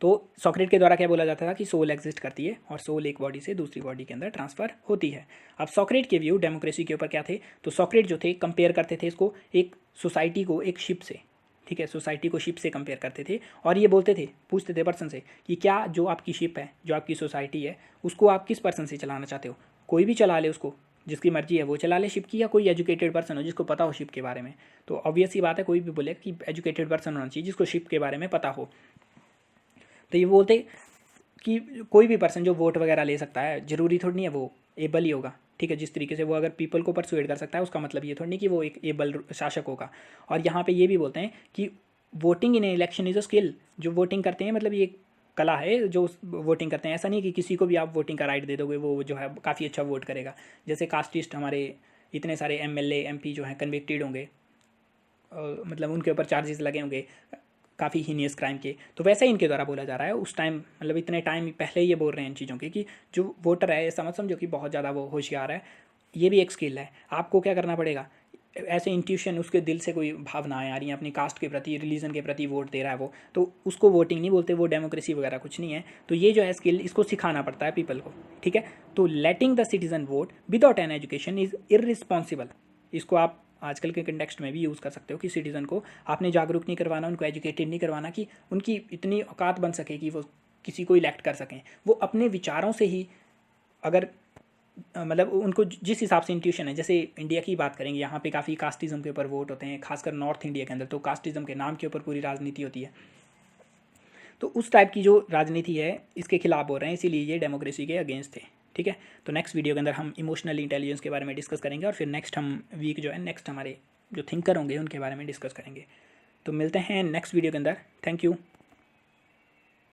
तो सॉक्रेट के द्वारा क्या बोला जाता था कि सोल एग्जिस्ट करती है और सोल एक बॉडी से दूसरी बॉडी के अंदर ट्रांसफ़र होती है। अब सॉक्रेट के व्यू डेमोक्रेसी के ऊपर क्या थे? तो सॉक्रेट जो थे कंपेयर करते थे इसको एक सोसाइटी को एक शिप से, ठीक है, सोसाइटी को शिप से कंपेयर करते थे। और ये बोलते थे, पूछते थे पर्सन से कि क्या जो आपकी शिप है, जो आपकी सोसाइटी है, उसको आप किस पर्सन से चलाना चाहते हो? कोई भी चला ले उसको, जिसकी मर्जी है वो चला ले शिप की, या कोई एजुकेटेड पर्सन हो जिसको पता हो शिप के बारे में। तो ऑब्वियस ही बात है, कोई भी बोले कि एजुकेटेड पर्सन होना चाहिए जिसको शिप के बारे में पता हो। तो ये बोलते कि कोई भी पर्सन जो वोट वगैरह ले सकता है, ज़रूरी थोड़ी नहीं है वो एबल ही होगा, ठीक है। जिस तरीके से वो अगर पीपल को परसुएड कर सकता है, उसका मतलब ये थोड़ी नहीं कि वो एक एबल शासक होगा। और यहाँ पे ये भी बोलते हैं कि voting in election is a skill. जो वोटिंग करते हैं मतलब ये कला है, जो वोटिंग करते हैं। ऐसा नहीं कि किसी को भी आप वोटिंग का राइट दे दोगे वो जो है काफ़ी अच्छा वोट करेगा। जैसे कास्टिस्ट हमारे इतने सारे MLA MP जो हैं कन्विक्टेड होंगे, मतलब उनके ऊपर चार्जेस लगे होंगे काफ़ी हीनियस क्राइम के। तो वैसे ही इनके द्वारा बोला जा रहा है उस टाइम, मतलब इतने टाइम पहले ही ये बोल रहे हैं इन चीज़ों के कि जो वोटर है ऐसा मत समझो कि बहुत ज़्यादा वो होशियार है, ये भी एक स्किल है। आपको क्या करना पड़ेगा? ऐसे इंट्यूशन, उसके दिल से कोई भावनाएं आ रही हैं अपनी कास्ट के प्रति, रिलीजन के प्रति वोट दे रहा है वो, तो उसको वोटिंग नहीं बोलते, वो डेमोक्रेसी वगैरह कुछ नहीं है। तो ये जो है स्किल, इसको सिखाना पड़ता है पीपल को, ठीक है। तो letting the citizen vote without an education is irresponsible. इसको आप आजकल के कंटेक्स्ट में भी यूज़ कर सकते हो कि सिटीज़न को आपने जागरूक नहीं करवाना, उनको एजुकेटेड नहीं करवाना कि उनकी इतनी औकात बन सके कि वो किसी को इलेक्ट कर सकें। वो अपने विचारों से ही, अगर मतलब उनको जिस हिसाब से इंट्यूशन है, जैसे इंडिया की बात करेंगे, यहाँ पे काफ़ी कास्टिज़म के ऊपर वोट होते हैं, खासकर नॉर्थ इंडिया के अंदर तो कास्टिज़म के नाम के ऊपर पूरी राजनीति होती है। तो उस टाइप की जो राजनीति है इसके खिलाफ बोल रहे हैं, इसीलिए ये डेमोक्रेसी के अगेंस्ट थे, ठीक है। तो नेक्स्ट वीडियो के अंदर हम इमोशनल इंटेलिजेंस के बारे में डिस्कस करेंगे, और फिर नेक्स्ट हम वीक जो है नेक्स्ट हमारे जो थिंकर होंगे उनके बारे में डिस्कस करेंगे। तो मिलते हैं नेक्स्ट वीडियो के अंदर। Thank you.